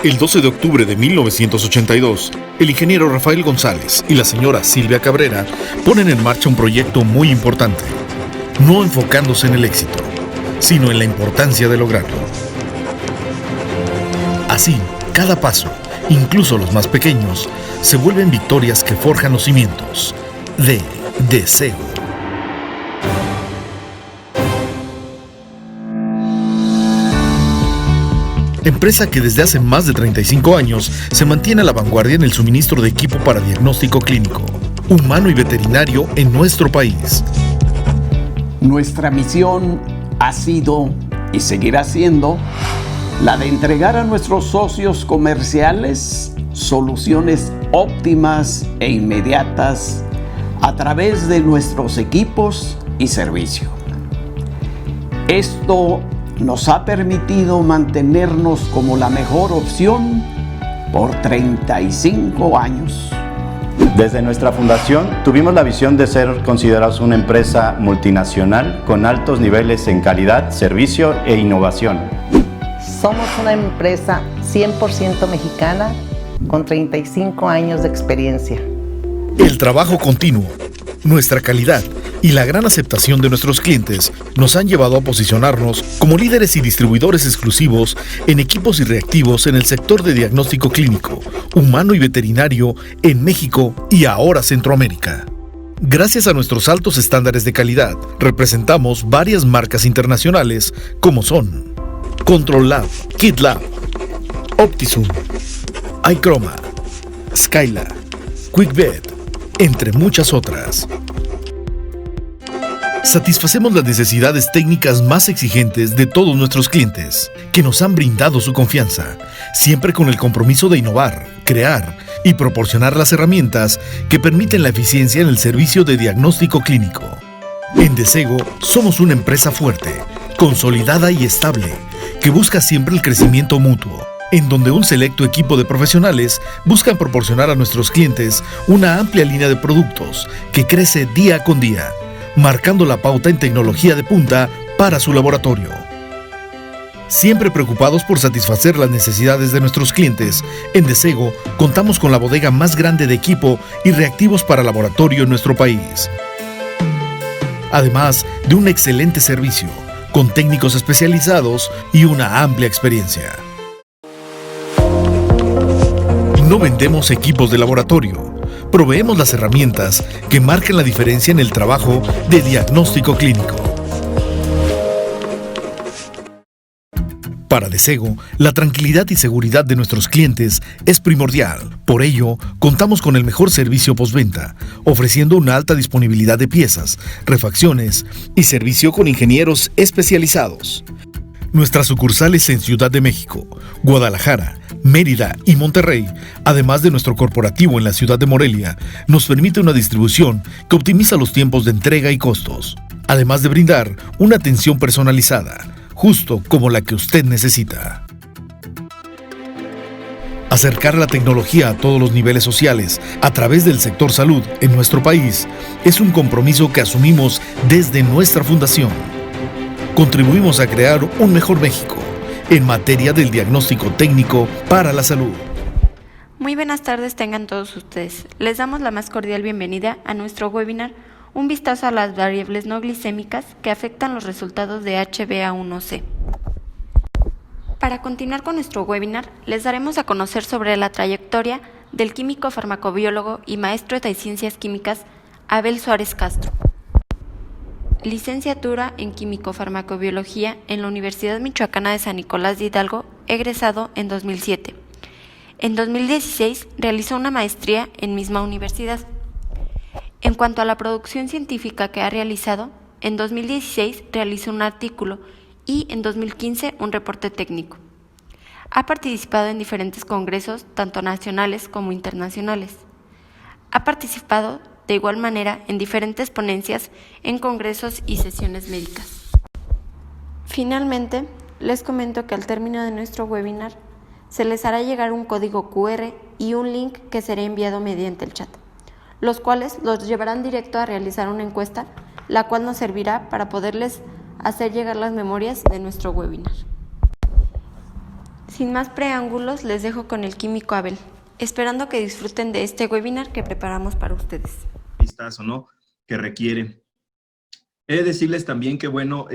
El 12 de octubre de 1982, el ingeniero Rafael González y la señora Silvia Cabrera ponen en marcha un proyecto muy importante, no enfocándose en el éxito, sino en la importancia de lograrlo. Así, cada paso, incluso los más pequeños, se vuelven victorias que forjan los cimientos de Desego. Empresa que desde hace más de 35 años se mantiene a la vanguardia en el suministro de equipo para diagnóstico clínico, humano y veterinario en nuestro país. Nuestra misión ha sido y seguirá siendo la de entregar a nuestros socios comerciales soluciones óptimas e inmediatas a través de nuestros equipos y servicio. Esto nos ha permitido mantenernos como la mejor opción por 35 años. Desde nuestra fundación tuvimos la visión de ser considerados una empresa multinacional con altos niveles en calidad, servicio e innovación. Somos una empresa 100% mexicana con 35 años de experiencia. El trabajo continuo, nuestra calidad y la gran aceptación de nuestros clientes nos han llevado a posicionarnos como líderes y distribuidores exclusivos en equipos y reactivos en el sector de diagnóstico clínico, humano y veterinario en México y ahora Centroamérica. Gracias a nuestros altos estándares de calidad, representamos varias marcas internacionales como son Control Lab, Kit Lab, Optisum, iChroma, Skyla, QuickVet, entre muchas otras. Satisfacemos las necesidades técnicas más exigentes de todos nuestros clientes, que nos han brindado su confianza, siempre con el compromiso de innovar, crear y proporcionar las herramientas que permiten la eficiencia en el servicio de diagnóstico clínico. En Desego somos una empresa fuerte, consolidada y estable, que busca siempre el crecimiento mutuo, en donde un selecto equipo de profesionales buscan proporcionar a nuestros clientes una amplia línea de productos que crece día con día, marcando la pauta en tecnología de punta para su laboratorio. Siempre preocupados por satisfacer las necesidades de nuestros clientes, en Desego contamos con la bodega más grande de equipo y reactivos para laboratorio en nuestro país. Además de un excelente servicio, con técnicos especializados y una amplia experiencia. No vendemos equipos de laboratorio. Proveemos las herramientas que marcan la diferencia en el trabajo de diagnóstico clínico. Para Desego, la tranquilidad y seguridad de nuestros clientes es primordial. Por ello, contamos con el mejor servicio postventa, ofreciendo una alta disponibilidad de piezas, refacciones y servicio con ingenieros especializados. Nuestras sucursales en Ciudad de México, Guadalajara, Mérida y Monterrey, además de nuestro corporativo en la ciudad de Morelia, nos permite una distribución que optimiza los tiempos de entrega y costos, además de brindar una atención personalizada, justo como la que usted necesita. Acercar la tecnología a todos los niveles sociales a través del sector salud en nuestro país es un compromiso que asumimos desde nuestra fundación. Contribuimos a crear un mejor México en materia del diagnóstico técnico para la salud. Muy buenas tardes tengan todos ustedes. Les damos la más cordial bienvenida a nuestro webinar, un vistazo a las variables no glicémicas que afectan los resultados de HbA1c. Para continuar con nuestro webinar, les daremos a conocer sobre la trayectoria del químico farmacobiólogo y maestro de ciencias químicas Abel Suárez Castro. Licenciatura en Químico-Farmacobiología en la Universidad Michoacana de San Nicolás de Hidalgo, egresado en 2007. En 2016 realizó una maestría en misma universidad. En cuanto a la producción científica que ha realizado, en 2016 realizó un artículo y en 2015 un reporte técnico. Ha participado en diferentes congresos, tanto nacionales como internacionales. Ha participado de igual manera en diferentes ponencias en congresos y sesiones médicas. Finalmente, les comento que al término de nuestro webinar se les hará llegar un código QR y un link que será enviado mediante el chat, los cuales los llevarán directo a realizar una encuesta, la cual nos servirá para poderles hacer llegar las memorias de nuestro webinar. Sin más preámbulos, les dejo con el químico Abel, esperando que disfruten de este webinar que preparamos para ustedes. Vistazo, ¿no? Que requieren. He de decirles también que, bueno,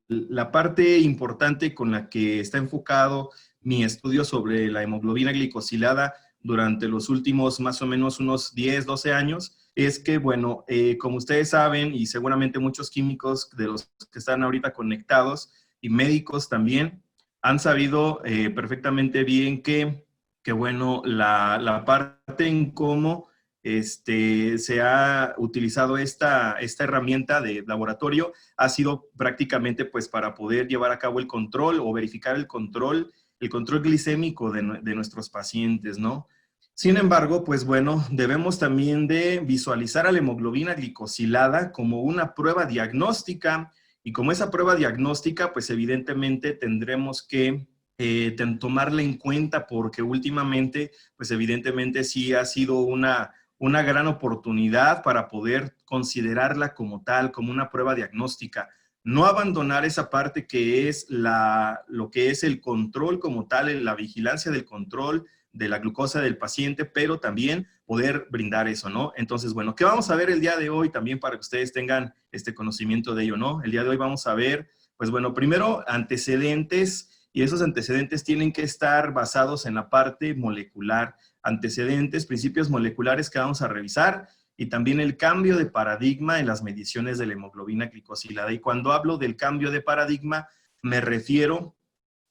la parte importante con la que está enfocado mi estudio sobre la hemoglobina glicosilada durante los últimos más o menos unos 10, 12 años, es que, bueno, como ustedes saben, y seguramente muchos químicos de los que están ahorita conectados, y médicos también, han sabido perfectamente bien que bueno, la parte en cómo se ha utilizado esta herramienta de laboratorio ha sido prácticamente pues para poder llevar a cabo el control o verificar el control glicémico de nuestros pacientes, ¿no? Sin embargo, pues bueno, debemos también de visualizar a la hemoglobina glicosilada como una prueba diagnóstica, y como esa prueba diagnóstica, pues evidentemente tendremos que tomarla en cuenta, porque últimamente, pues evidentemente sí ha sido una gran oportunidad para poder considerarla como tal, como una prueba diagnóstica. No abandonar esa parte que es lo que es el control como tal, la vigilancia del control de la glucosa del paciente, pero también poder brindar eso, ¿no? Entonces, bueno, ¿qué vamos a ver el día de hoy también para que ustedes tengan este conocimiento de ello, ¿no? El día de hoy vamos a ver, pues bueno, primero antecedentes, y esos antecedentes tienen que estar basados en la parte molecular. Antecedentes, principios moleculares que vamos a revisar, y también el cambio de paradigma en las mediciones de la hemoglobina glicosilada. Y cuando hablo del cambio de paradigma, me refiero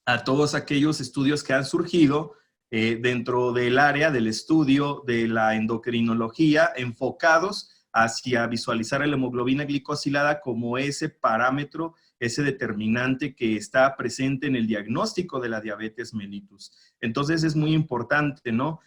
a todos aquellos estudios que han surgido dentro del área del estudio de la endocrinología, enfocados hacia visualizar la hemoglobina glicosilada como ese parámetro, ese determinante que está presente en el diagnóstico de la diabetes mellitus. Entonces es muy importante, ¿no?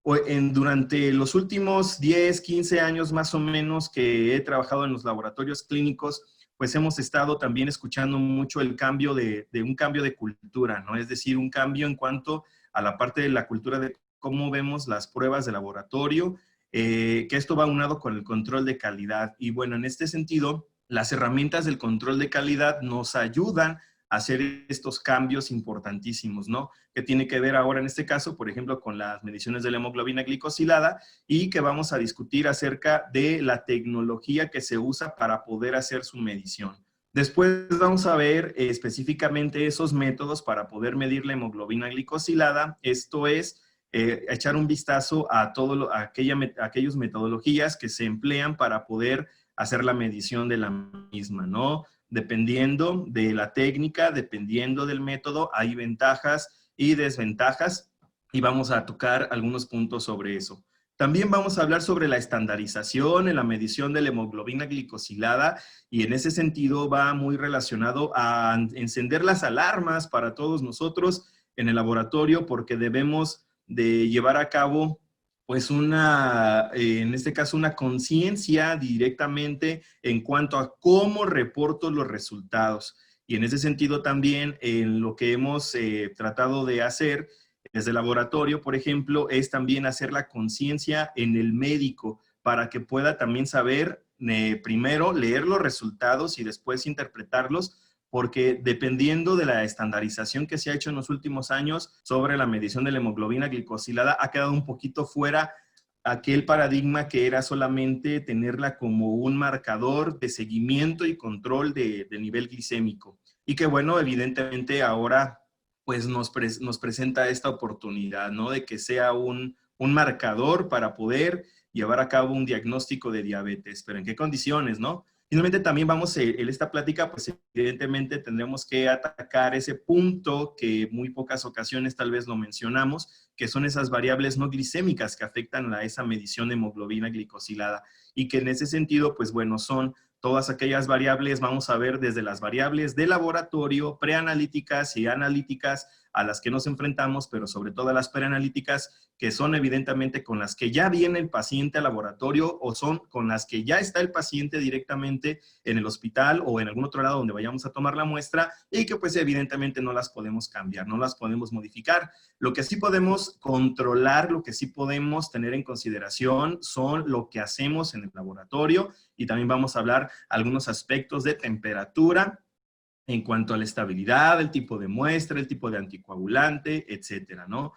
Durante los últimos 10, 15 años más o menos que he trabajado en los laboratorios clínicos, pues hemos estado también escuchando mucho el cambio de un cambio de cultura, ¿no? Es decir, un cambio en cuanto a la parte de la cultura de cómo vemos las pruebas de laboratorio, que esto va unado con el control de calidad. Y bueno, en este sentido, las herramientas del control de calidad nos ayudan a hacer estos cambios importantísimos, ¿no? Que tiene que ver ahora en este caso, por ejemplo, con las mediciones de la hemoglobina glicosilada, y que vamos a discutir acerca de la tecnología que se usa para poder hacer su medición. Después vamos a ver específicamente esos métodos para poder medir la hemoglobina glicosilada. Esto es echar un vistazo a aquellas metodologías que se emplean para poder hacer la medición de la misma, ¿no? Dependiendo de la técnica, dependiendo del método, hay ventajas y desventajas, y vamos a tocar algunos puntos sobre eso. También vamos a hablar sobre la estandarización en la medición de la hemoglobina glicosilada, y en ese sentido va muy relacionado a encender las alarmas para todos nosotros en el laboratorio, porque debemos de llevar a cabo pues en este caso una conciencia directamente en cuanto a cómo reporto los resultados. Y en ese sentido también en lo que hemos tratado de hacer desde el laboratorio, por ejemplo, es también hacer la conciencia en el médico para que pueda también saber, primero leer los resultados y después interpretarlos, porque dependiendo de la estandarización que se ha hecho en los últimos años sobre la medición de la hemoglobina glicosilada, ha quedado un poquito fuera aquel paradigma que era solamente tenerla como un marcador de seguimiento y control de nivel glicémico. Y que bueno, evidentemente ahora pues nos presenta esta oportunidad, ¿no? De que sea un marcador para poder llevar a cabo un diagnóstico de diabetes. Pero ¿en qué condiciones, no? Finalmente también vamos, en esta plática, pues evidentemente tendremos que atacar ese punto que muy pocas ocasiones tal vez lo mencionamos, que son esas variables no glicémicas que afectan a esa medición de hemoglobina glicosilada, y que en ese sentido, pues bueno, son todas aquellas variables, vamos a ver desde las variables de laboratorio, preanalíticas y analíticas a las que nos enfrentamos, pero sobre todo las preanalíticas, que son evidentemente con las que ya viene el paciente al laboratorio o son con las que ya está el paciente directamente en el hospital o en algún otro lado donde vayamos a tomar la muestra, y que pues evidentemente no las podemos cambiar, no las podemos modificar. Lo que sí podemos controlar, lo que sí podemos tener en consideración son lo que hacemos en el laboratorio, y también vamos a hablar algunos aspectos de temperatura, en cuanto a la estabilidad, el tipo de muestra, el tipo de anticoagulante, etcétera, ¿no?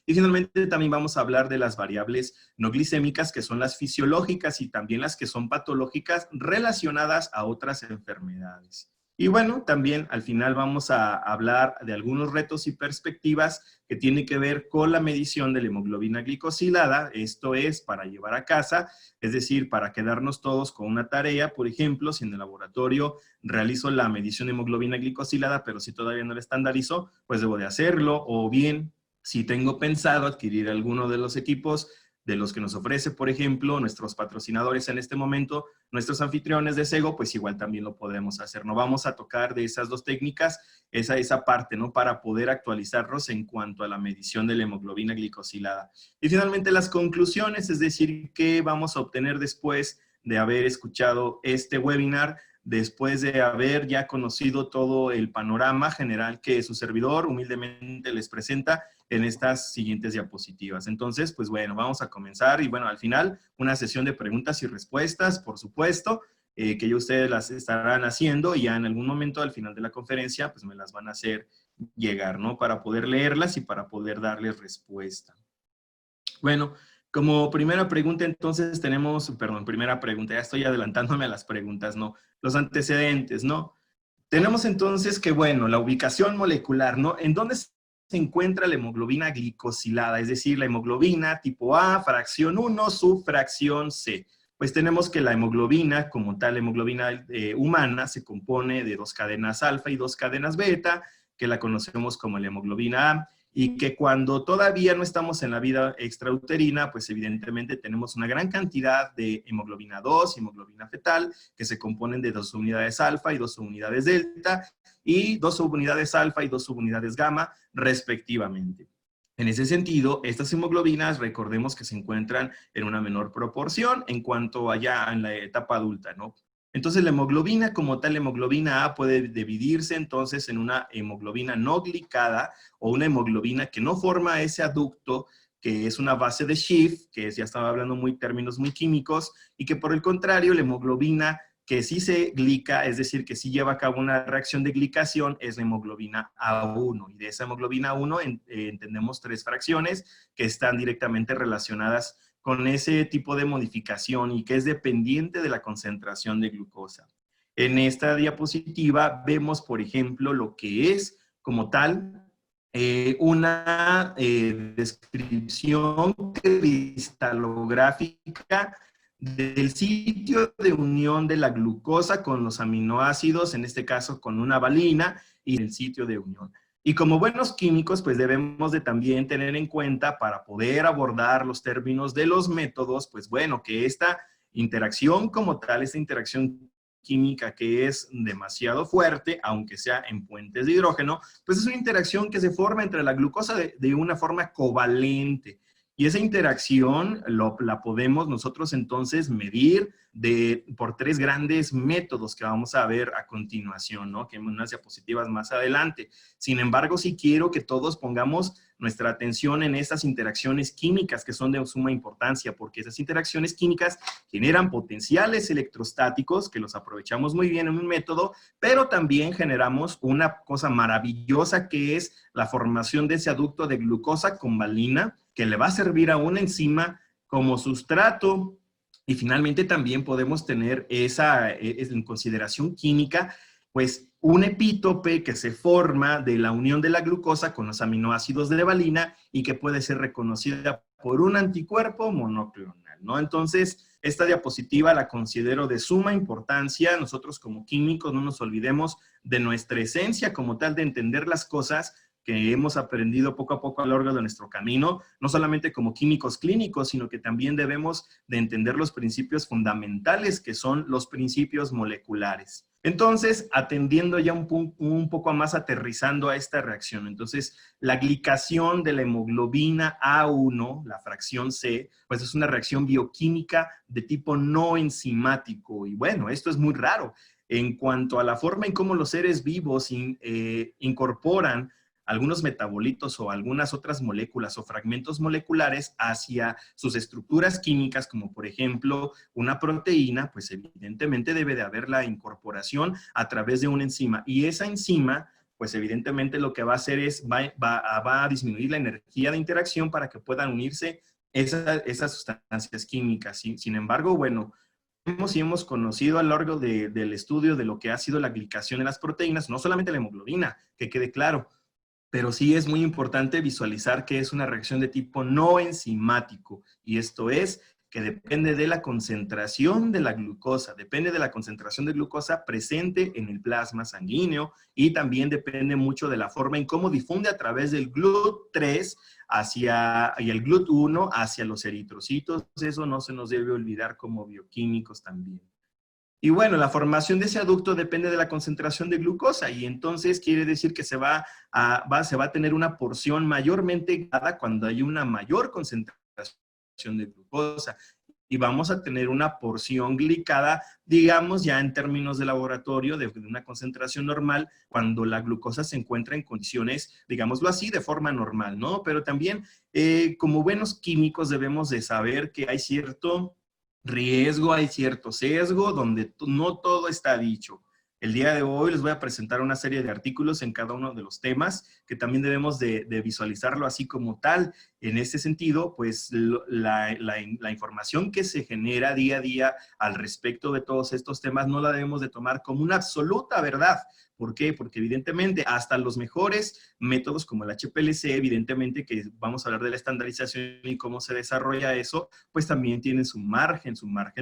Y finalmente también vamos a hablar de las variables no glicémicas, que son las fisiológicas y también las que son patológicas relacionadas a otras enfermedades. Y bueno, también al final vamos a hablar de algunos retos y perspectivas que tienen que ver con la medición de la hemoglobina glicosilada. Esto es para llevar a casa, es decir, para quedarnos todos con una tarea. Por ejemplo, si en el laboratorio realizo la medición de hemoglobina glicosilada, pero si todavía no la estandarizo, pues debo de hacerlo. O bien, si tengo pensado adquirir alguno de los equipos de los que nos ofrece, por ejemplo, nuestros patrocinadores en este momento, nuestros anfitriones de Sego, pues igual también lo podemos hacer. No vamos a tocar de esas dos técnicas, esa parte, ¿no? Para poder actualizarnos en cuanto a la medición de la hemoglobina glicosilada. Y finalmente las conclusiones, es decir, qué vamos a obtener después de haber escuchado este webinar, después de haber ya conocido todo el panorama general que su servidor humildemente les presenta en estas siguientes diapositivas. Entonces, pues bueno, vamos a comenzar y bueno, al final una sesión de preguntas y respuestas, por supuesto, que ya ustedes las estarán haciendo y ya en algún momento al final de la conferencia, pues me las van a hacer llegar, ¿no? Para poder leerlas y para poder darles respuesta. Bueno, como primera pregunta, entonces tenemos, primera pregunta, ya estoy adelantándome a las preguntas, ¿no? Los antecedentes, ¿no? Tenemos entonces que, bueno, la ubicación molecular, ¿no? ¿En dónde se encuentra la hemoglobina glicosilada? Es decir, la hemoglobina tipo A, fracción 1, subfracción C. Pues tenemos que la hemoglobina, como tal, la hemoglobina humana, se compone de 2 cadenas alfa y 2 cadenas beta, que la conocemos como la hemoglobina A, y que cuando todavía no estamos en la vida extrauterina, pues evidentemente tenemos una gran cantidad de hemoglobina 2 y hemoglobina fetal, que se componen de 2 subunidades alfa y 2 subunidades delta, y 2 subunidades alfa y 2 subunidades gamma, respectivamente. En ese sentido, estas hemoglobinas, recordemos que se encuentran en una menor proporción en cuanto allá en la etapa adulta, ¿no? Entonces, la hemoglobina como tal, la hemoglobina A puede dividirse entonces en una hemoglobina no glicada o una hemoglobina que no forma ese aducto, que es una base de Schiff, que ya estaba hablando términos muy químicos, y que por el contrario, la hemoglobina que sí se glica, es decir, que sí lleva a cabo una reacción de glicación, es la hemoglobina A1. Y de esa hemoglobina A1 entendemos 3 fracciones que están directamente relacionadas con ese tipo de modificación y que es dependiente de la concentración de glucosa. En esta diapositiva vemos, por ejemplo, lo que es, como tal, una descripción cristalográfica del sitio de unión de la glucosa con los aminoácidos, en este caso con una valina, y el sitio de unión. Y como buenos químicos, pues debemos de también tener en cuenta para poder abordar los términos de los métodos, pues bueno, que esta interacción como tal, esta interacción química que es demasiado fuerte, aunque sea en puentes de hidrógeno, pues es una interacción que se forma entre la glucosa de una forma covalente. Y esa interacción la podemos nosotros entonces medir por 3 grandes métodos que vamos a ver a continuación, ¿no? Que en unas diapositivas más adelante. Sin embargo, sí quiero que todos pongamos nuestra atención en estas interacciones químicas que son de suma importancia, porque esas interacciones químicas generan potenciales electrostáticos que los aprovechamos muy bien en un método, pero también generamos una cosa maravillosa que es la formación de ese aducto de glucosa con valina, que le va a servir a una enzima como sustrato. Y finalmente también podemos tener en consideración química, pues un epítope que se forma de la unión de la glucosa con los aminoácidos de valina y que puede ser reconocida por un anticuerpo monoclonal, ¿no? Entonces, esta diapositiva la considero de suma importancia. Nosotros como químicos no nos olvidemos de nuestra esencia como tal de entender las cosas que hemos aprendido poco a poco a lo largo de nuestro camino, no solamente como químicos clínicos, sino que también debemos de entender los principios fundamentales que son los principios moleculares. Entonces, atendiendo ya un poco más aterrizando a esta reacción, entonces, la glicación de la hemoglobina A1, la fracción C, pues es una reacción bioquímica de tipo no enzimático. Y bueno, esto es muy raro en cuanto a la forma en cómo los seres vivos incorporan algunos metabolitos o algunas otras moléculas o fragmentos moleculares hacia sus estructuras químicas, como por ejemplo una proteína, pues evidentemente debe de haber la incorporación a través de una enzima. Y esa enzima, pues evidentemente lo que va a hacer es, va a disminuir la energía de interacción para que puedan unirse esas sustancias químicas. Sin embargo, bueno, hemos conocido a lo largo del estudio de lo que ha sido la glicación de las proteínas, no solamente la hemoglobina, que quede claro, pero sí es muy importante visualizar que es una reacción de tipo no enzimático, y esto es que depende de la concentración de la glucosa, depende de la concentración de glucosa presente en el plasma sanguíneo, y también depende mucho de la forma en cómo difunde a través del GLUT3 y el GLUT1 hacia los eritrocitos. Eso no se nos debe olvidar como bioquímicos también. Y bueno, la formación de ese aducto depende de la concentración de glucosa, y entonces quiere decir que se va a tener una porción mayormente dada cuando hay una mayor concentración de glucosa, y vamos a tener una porción glicada, digamos ya en términos de laboratorio, de una concentración normal, cuando la glucosa se encuentra en condiciones, digámoslo así, de forma normal, ¿no? Pero también, como buenos químicos, debemos de saber que hay cierto riesgo, hay cierto sesgo, donde no todo está dicho. El día de hoy les voy a presentar una serie de artículos en cada uno de los temas que también debemos de visualizarlo así como tal. En ese sentido, pues la información que se genera día a día al respecto de todos estos temas no la debemos de tomar como una absoluta verdad. ¿Por qué? Porque evidentemente hasta los mejores métodos como el HPLC, evidentemente que vamos a hablar de la estandarización y cómo se desarrolla eso, pues también tienen su margen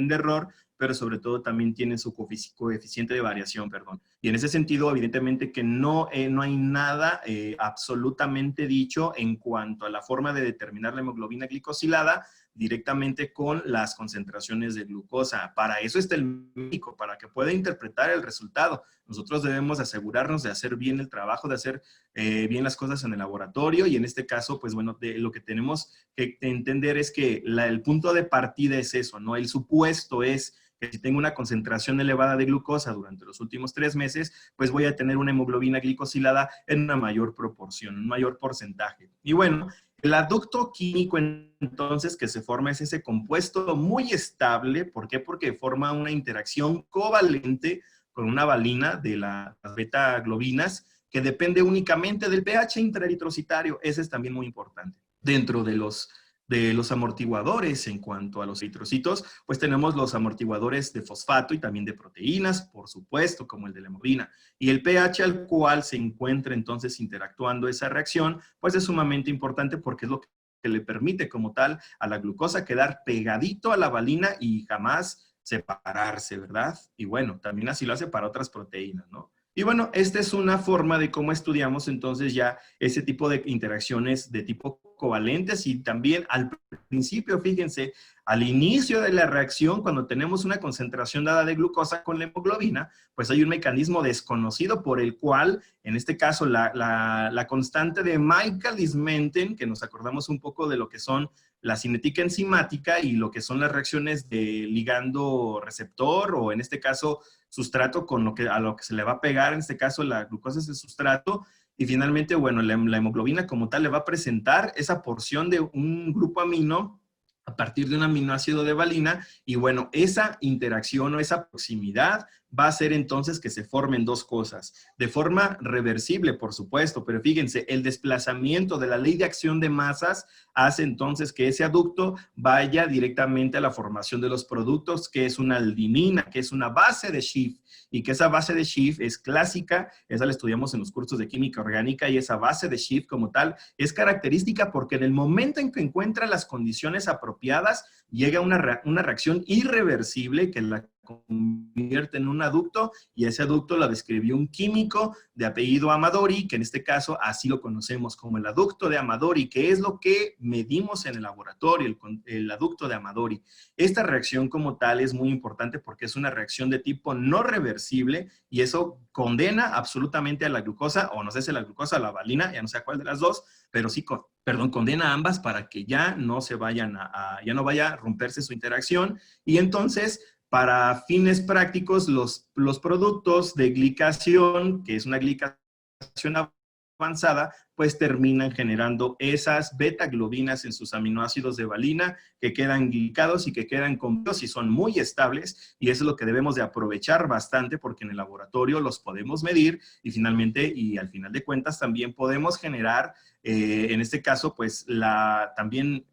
de error, pero sobre todo también tienen su coeficiente de variación, perdón. Y en ese sentido, evidentemente que no hay nada absolutamente dicho en cuanto a la forma de determinar la hemoglobina glicosilada directamente con las concentraciones de glucosa. Para eso está el médico, para que pueda interpretar el resultado. Nosotros debemos asegurarnos de hacer bien el trabajo, de hacer bien las cosas en el laboratorio, y en este caso, pues bueno, lo que tenemos que entender es que el punto de partida es eso, ¿no? El supuesto es que si tengo una concentración elevada de glucosa durante los últimos 3 meses, pues voy a tener una hemoglobina glicosilada en una mayor proporción, un mayor porcentaje. Y bueno, el aducto químico entonces que se forma es ese compuesto muy estable. ¿Por qué? Porque forma una interacción covalente con una valina de las beta-globinas que depende únicamente del pH intraeritrocitario. Ese es también muy importante. Dentro de los amortiguadores en cuanto a los eritrocitos, pues tenemos los amortiguadores de fosfato y también de proteínas, por supuesto, como el de la hemoglobina. Y el pH al cual se encuentra entonces interactuando esa reacción, pues es sumamente importante porque es lo que le permite como tal a la glucosa quedar pegadito a la valina y jamás separarse, ¿verdad? Y bueno, también así lo hace para otras proteínas, ¿no? Y bueno, esta es una forma de cómo estudiamos entonces ya ese tipo de interacciones de tipo covalentes, y también al principio, fíjense, al inicio de la reacción, cuando tenemos una concentración dada de glucosa con la hemoglobina, pues hay un mecanismo desconocido por el cual, en este caso, la constante de Michaelis-Menten, que nos acordamos un poco de lo que son la cinética enzimática y lo que son las reacciones de ligando-receptor, o en este caso, sustrato a lo que se le va a pegar, en este caso la glucosa es el sustrato, y finalmente, bueno, la hemoglobina como tal le va a presentar esa porción de un grupo amino a partir de un aminoácido de valina, y bueno, esa interacción o esa proximidad va a hacer entonces que se formen dos cosas, de forma reversible, por supuesto, pero fíjense, el desplazamiento de la ley de acción de masas hace entonces que ese aducto vaya directamente a la formación de los productos, que es una aldimina, que es una base de Schiff, y que esa base de Schiff es clásica, esa la estudiamos en los cursos de química orgánica, y esa base de Schiff como tal es característica porque en el momento en que encuentra las condiciones apropiadas, llega una reacción irreversible que la convierte en un aducto, y ese aducto lo describió un químico de apellido Amadori, que en este caso así lo conocemos como el aducto de Amadori, que es lo que medimos en el laboratorio, el aducto de Amadori. Esta reacción como tal es muy importante porque es una reacción de tipo no reversible, y eso condena absolutamente a la glucosa, o no sé si la glucosa o la valina, ya no sé a cuál de las dos, pero sí, condena a ambas para que ya no se vayan ya no vaya a romperse su interacción. Y entonces, para fines prácticos, los productos de glicación, que es una glicación avanzada, pues terminan generando esas beta-globinas en sus aminoácidos de valina que quedan glicados y que quedan completos y son muy estables, y eso es lo que debemos de aprovechar bastante porque en el laboratorio los podemos medir y finalmente y al final de cuentas también podemos generar, en este caso, pues también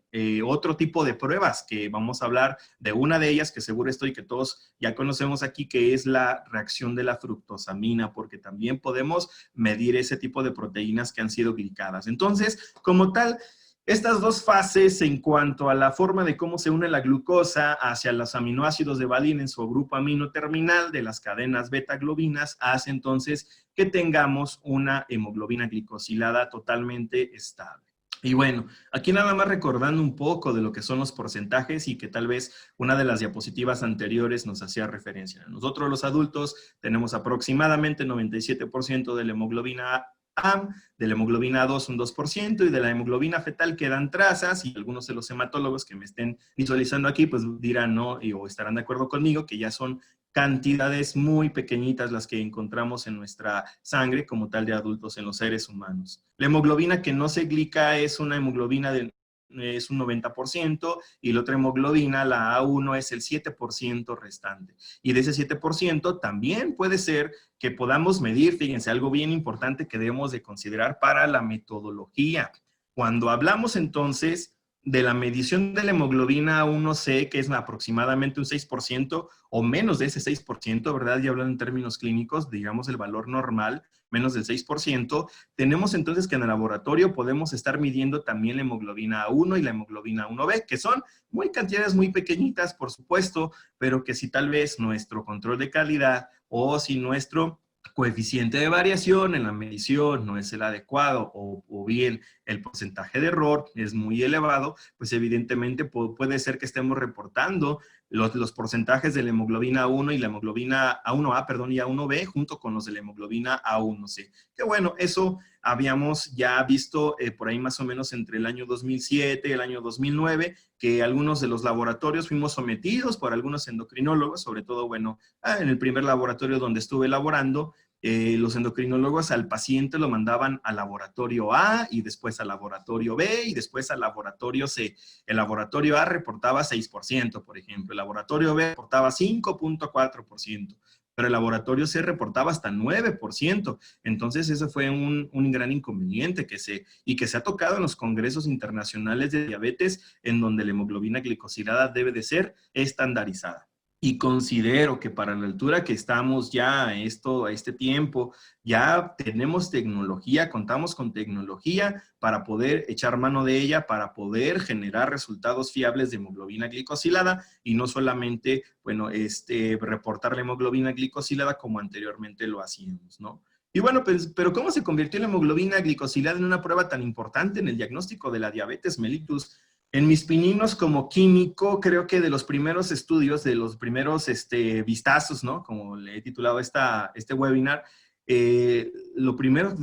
otro tipo de pruebas que vamos a hablar de una de ellas que seguro estoy que todos ya conocemos aquí, que es la reacción de la fructosamina, porque también podemos medir ese tipo de proteínas que han sido glicadas. Entonces, como tal, estas dos fases en cuanto a la forma de cómo se une la glucosa hacia los aminoácidos de valina en su grupo amino terminal de las cadenas beta-globinas hace entonces que tengamos una hemoglobina glicosilada totalmente estable. Y bueno, aquí nada más recordando un poco de lo que son los porcentajes y que tal vez una de las diapositivas anteriores nos hacía referencia. Nosotros los adultos tenemos aproximadamente 97% de la hemoglobina A, de la hemoglobina A2 un 2% y de la hemoglobina fetal quedan trazas, y algunos de los hematólogos que me estén visualizando aquí pues dirán no o estarán de acuerdo conmigo que ya son cantidades muy pequeñitas las que encontramos en nuestra sangre como tal de adultos en los seres humanos. La hemoglobina que no se glica es una hemoglobina es un 90% y la otra hemoglobina, la A1, es el 7% restante. Y de ese 7% también puede ser que podamos medir, fíjense, algo bien importante que debemos de considerar para la metodología. Cuando hablamos entonces de la medición de la hemoglobina A1C, que es aproximadamente un 6% o menos de ese 6%, ¿verdad? Ya hablando en términos clínicos, digamos el valor normal, menos del 6%, tenemos entonces que en el laboratorio podemos estar midiendo también la hemoglobina A1 y la hemoglobina A1B, que son cantidades muy pequeñitas, por supuesto, pero que si tal vez nuestro control de calidad o si nuestro coeficiente de variación en la medición no es el adecuado o bien el porcentaje de error es muy elevado, pues evidentemente puede ser que estemos reportando los porcentajes de la hemoglobina A1 y la hemoglobina A1A, perdón, y A1B junto con los de la hemoglobina A1C. Que bueno, eso habíamos ya visto por ahí más o menos entre el año 2007 y el año 2009, que algunos de los laboratorios fuimos sometidos por algunos endocrinólogos, sobre todo, bueno, en el primer laboratorio donde estuve laborando, los endocrinólogos al paciente lo mandaban al laboratorio A y después al laboratorio B y después al laboratorio C. El laboratorio A reportaba 6%, por ejemplo. El laboratorio B reportaba 5.4%, pero el laboratorio C reportaba hasta 9%. Entonces, eso fue un gran inconveniente que se ha tocado en los congresos internacionales de diabetes, en donde la hemoglobina glicosilada debe de ser estandarizada. Y considero que para la altura que estamos ya a este tiempo, ya tenemos tecnología, contamos con tecnología para poder echar mano de ella, para poder generar resultados fiables de hemoglobina glicosilada y no solamente, bueno, reportar la hemoglobina glicosilada como anteriormente lo hacíamos, ¿no? Y bueno, pues, pero ¿cómo se convirtió la hemoglobina glicosilada en una prueba tan importante en el diagnóstico de la diabetes mellitus? En mis pininos como químico, creo que de los primeros estudios, de los primeros vistazos, ¿no? Como le he titulado este webinar, lo primero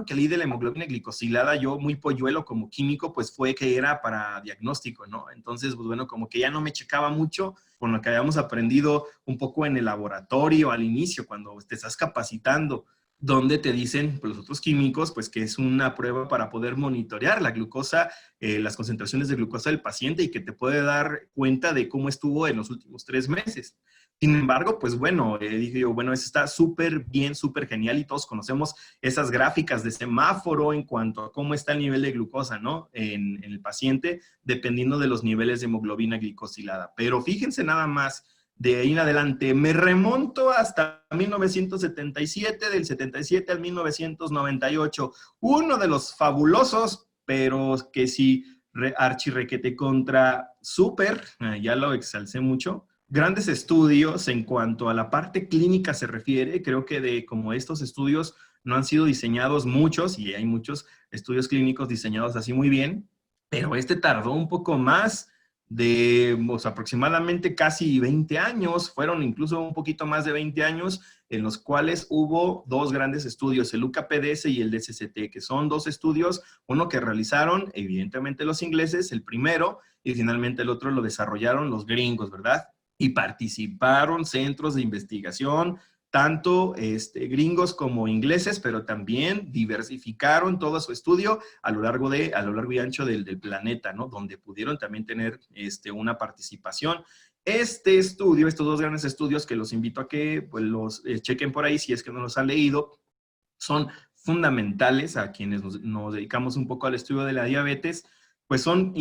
que leí de la hemoglobina glicosilada, yo muy polluelo como químico, pues fue que era para diagnóstico, ¿no? Entonces, pues bueno, como que ya no me checaba mucho con lo que habíamos aprendido un poco en el laboratorio al inicio, cuando te estás capacitando, donde te dicen pues, los otros químicos pues que es una prueba para poder monitorear la glucosa, las concentraciones de glucosa del paciente y que te puede dar cuenta de cómo estuvo en los últimos 3 meses. Sin embargo, pues bueno, dije yo, bueno, eso está súper bien, súper genial y todos conocemos esas gráficas de semáforo en cuanto a cómo está el nivel de glucosa, ¿no? En el paciente, dependiendo de los niveles de hemoglobina glicosilada. Pero fíjense nada más, de ahí en adelante, me remonto hasta 1977, del 77 al 1998, uno de los fabulosos, pero que sí, archirrequete contra súper, ya lo exalcé mucho, grandes estudios en cuanto a la parte clínica se refiere. Creo que como estos estudios no han sido diseñados muchos, y hay muchos estudios clínicos diseñados así muy bien, pero tardó un poco más, de aproximadamente casi 20 años, fueron incluso un poquito más de 20 años, en los cuales hubo 2 grandes estudios, el UKPDS y el DSCT, que son 2 estudios, uno que realizaron evidentemente los ingleses, el primero, y finalmente el otro lo desarrollaron los gringos, ¿verdad? Y participaron centros de investigación tanto gringos como ingleses, pero también diversificaron todo su estudio a lo largo y ancho del planeta, ¿no? Donde pudieron también tener una participación. Estos dos grandes estudios que los invito a que pues, los chequen por ahí si es que no los han leído, son fundamentales a quienes nos dedicamos un poco al estudio de la diabetes, pues son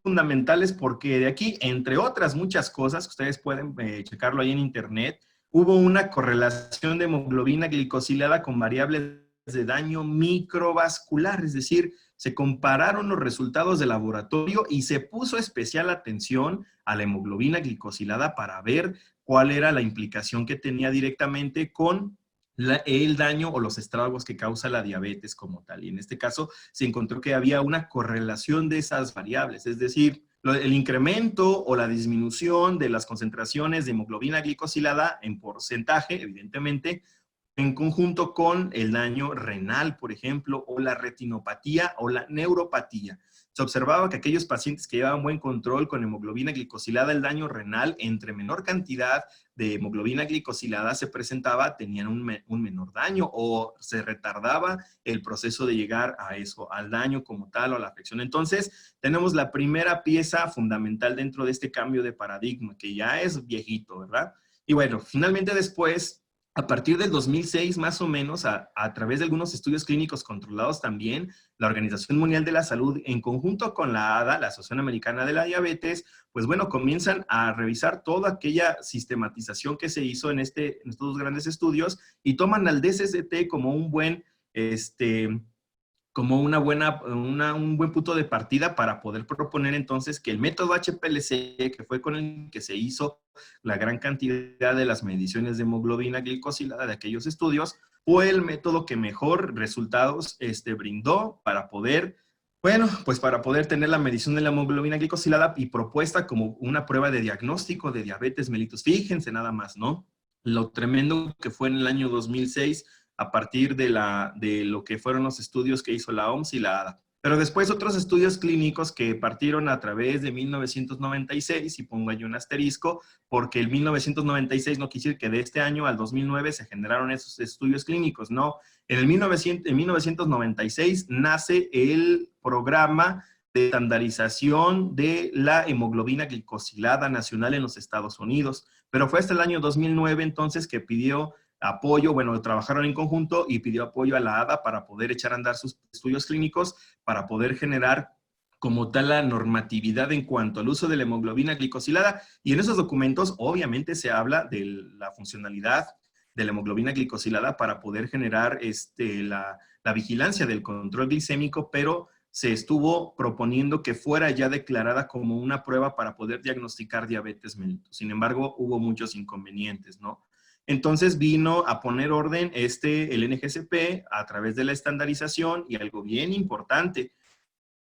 fundamentales porque de aquí, entre otras muchas cosas, ustedes pueden checarlo ahí en internet, hubo una correlación de hemoglobina glicosilada con variables de daño microvascular, es decir, se compararon los resultados de laboratorio y se puso especial atención a la hemoglobina glicosilada para ver cuál era la implicación que tenía directamente con el daño o los estragos que causa la diabetes como tal. Y en este caso se encontró que había una correlación de esas variables, es decir, el incremento o la disminución de las concentraciones de hemoglobina glicosilada en porcentaje, evidentemente, en conjunto con el daño renal, por ejemplo, o la retinopatía o la neuropatía. Se observaba que aquellos pacientes que llevaban buen control con hemoglobina glicosilada, el daño renal, entre menor cantidad de hemoglobina glicosilada se presentaba, tenían un menor daño o se retardaba el proceso de llegar a eso, al daño como tal o a la afección. Entonces, tenemos la primera pieza fundamental dentro de este cambio de paradigma, que ya es viejito, ¿verdad? Y bueno, finalmente después, a partir del 2006, más o menos, a través de algunos estudios clínicos controlados también, la Organización Mundial de la Salud, en conjunto con la ADA, la Asociación Americana de la Diabetes, pues bueno, comienzan a revisar toda aquella sistematización que se hizo en estos dos grandes estudios y toman al DSST como un buen, como un buen punto de partida para poder proponer entonces que el método HPLC, que fue con el que se hizo la gran cantidad de las mediciones de hemoglobina glicosilada de aquellos estudios, fue el método que mejor resultados brindó para poder, bueno, pues para poder tener la medición de la hemoglobina glicosilada y propuesta como una prueba de diagnóstico de diabetes mellitus. Fíjense nada más, ¿no? Lo tremendo que fue en el año 2006 a partir de lo que fueron los estudios que hizo la OMS y la ADA. Pero después otros estudios clínicos que partieron a través de 1996, y pongo ahí un asterisco, porque el 1996 no quiere decir que de este año al 2009 se generaron esos estudios clínicos, no. En 1996 nace el programa de estandarización de la hemoglobina glicosilada nacional en los Estados Unidos, pero fue hasta el año 2009 entonces que pidió apoyo, bueno, trabajaron en conjunto y pidió apoyo a la ADA para poder echar a andar sus estudios clínicos, para poder generar como tal la normatividad en cuanto al uso de la hemoglobina glicosilada. Y en esos documentos obviamente se habla de la funcionalidad de la hemoglobina glicosilada para poder generar la vigilancia del control glicémico, pero se estuvo proponiendo que fuera ya declarada como una prueba para poder diagnosticar diabetes mellitus. Sin embargo, hubo muchos inconvenientes, ¿no? Entonces vino a poner orden el NGCP a través de la estandarización y algo bien importante,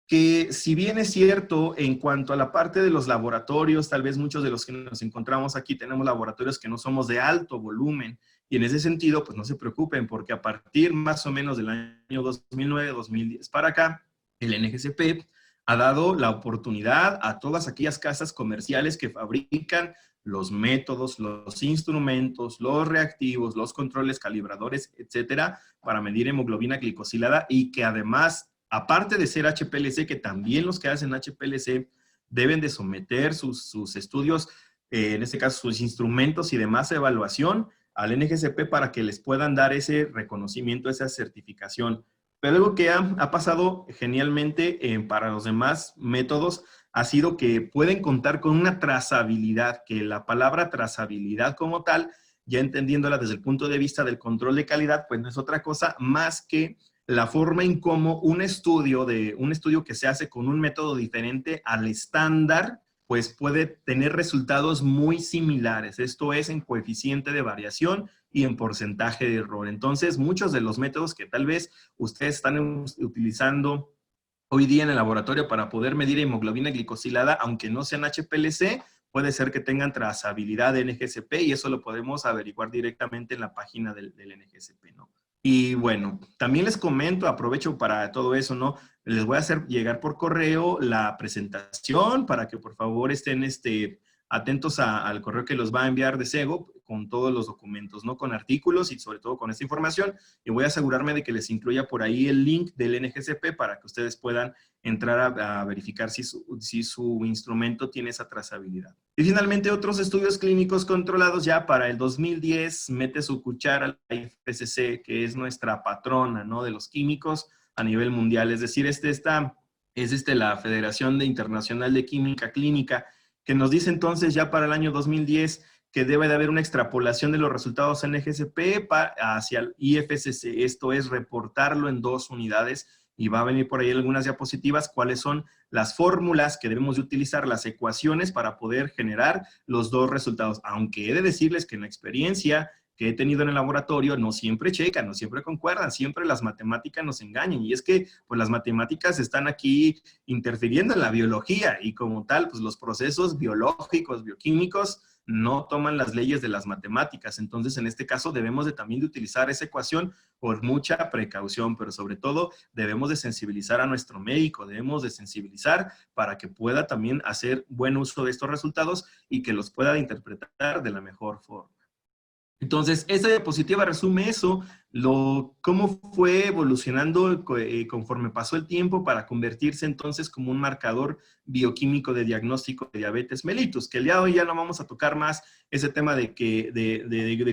que si bien es cierto en cuanto a la parte de los laboratorios, tal vez muchos de los que nos encontramos aquí tenemos laboratorios que no somos de alto volumen y en ese sentido pues no se preocupen porque a partir más o menos del año 2009-2010 para acá, el NGCP ha dado la oportunidad a todas aquellas casas comerciales que fabrican los métodos, los instrumentos, los reactivos, los controles, calibradores, etcétera, para medir hemoglobina glicosilada y que además, aparte de ser HPLC, que también los que hacen HPLC deben de someter sus estudios, en este caso sus instrumentos y demás evaluación al NGCP para que les puedan dar ese reconocimiento, esa certificación. Pero algo que ha pasado genialmente para los demás métodos ha sido que pueden contar con una trazabilidad, que la palabra trazabilidad como tal, ya entendiéndola desde el punto de vista del control de calidad, pues no es otra cosa más que la forma en cómo un estudio que se hace con un método diferente al estándar, pues puede tener resultados muy similares. Esto es en coeficiente de variación y en porcentaje de error. Entonces, muchos de los métodos que tal vez ustedes están utilizando hoy día en el laboratorio para poder medir hemoglobina glicosilada, aunque no sean HPLC, puede ser que tengan trazabilidad de NGCP y eso lo podemos averiguar directamente en la página del NGCP, ¿no? Y bueno, también les comento, aprovecho para todo eso, ¿no? Les voy a hacer llegar por correo la presentación para que por favor estén atentos al correo que los va a enviar de SEGO con todos los documentos, ¿no? Con artículos y sobre todo con esta información. Y voy a asegurarme de que les incluya por ahí el link del NGCP para que ustedes puedan entrar a verificar si su instrumento tiene esa trazabilidad. Y finalmente, otros estudios clínicos controlados ya para el 2010, mete su cuchara la IFSC, que es nuestra patrona, ¿no? De los químicos a nivel mundial. Es decir, es la Federación Internacional de Química Clínica, que nos dice entonces ya para el año 2010 que debe de haber una extrapolación de los resultados NGCP hacia el IFSC. Esto es reportarlo en 2 unidades, y va a venir por ahí algunas diapositivas cuáles son las fórmulas que debemos de utilizar, las ecuaciones para poder generar los 2 resultados. Aunque he de decirles que en la experiencia que he tenido en el laboratorio no siempre checan, no siempre concuerdan, siempre las matemáticas nos engañan. Y es que pues las matemáticas están aquí interfiriendo en la biología y como tal, pues los procesos biológicos, bioquímicos, no toman las leyes de las matemáticas. Entonces, en este caso, debemos de también de utilizar esa ecuación por mucha precaución, pero sobre todo debemos de sensibilizar a nuestro médico, debemos de sensibilizar para que pueda también hacer buen uso de estos resultados y que los pueda interpretar de la mejor forma. Entonces, esta diapositiva resume eso, cómo fue evolucionando conforme pasó el tiempo para convertirse entonces como un marcador bioquímico de diagnóstico de diabetes mellitus, que el día de hoy ya no vamos a tocar más ese tema de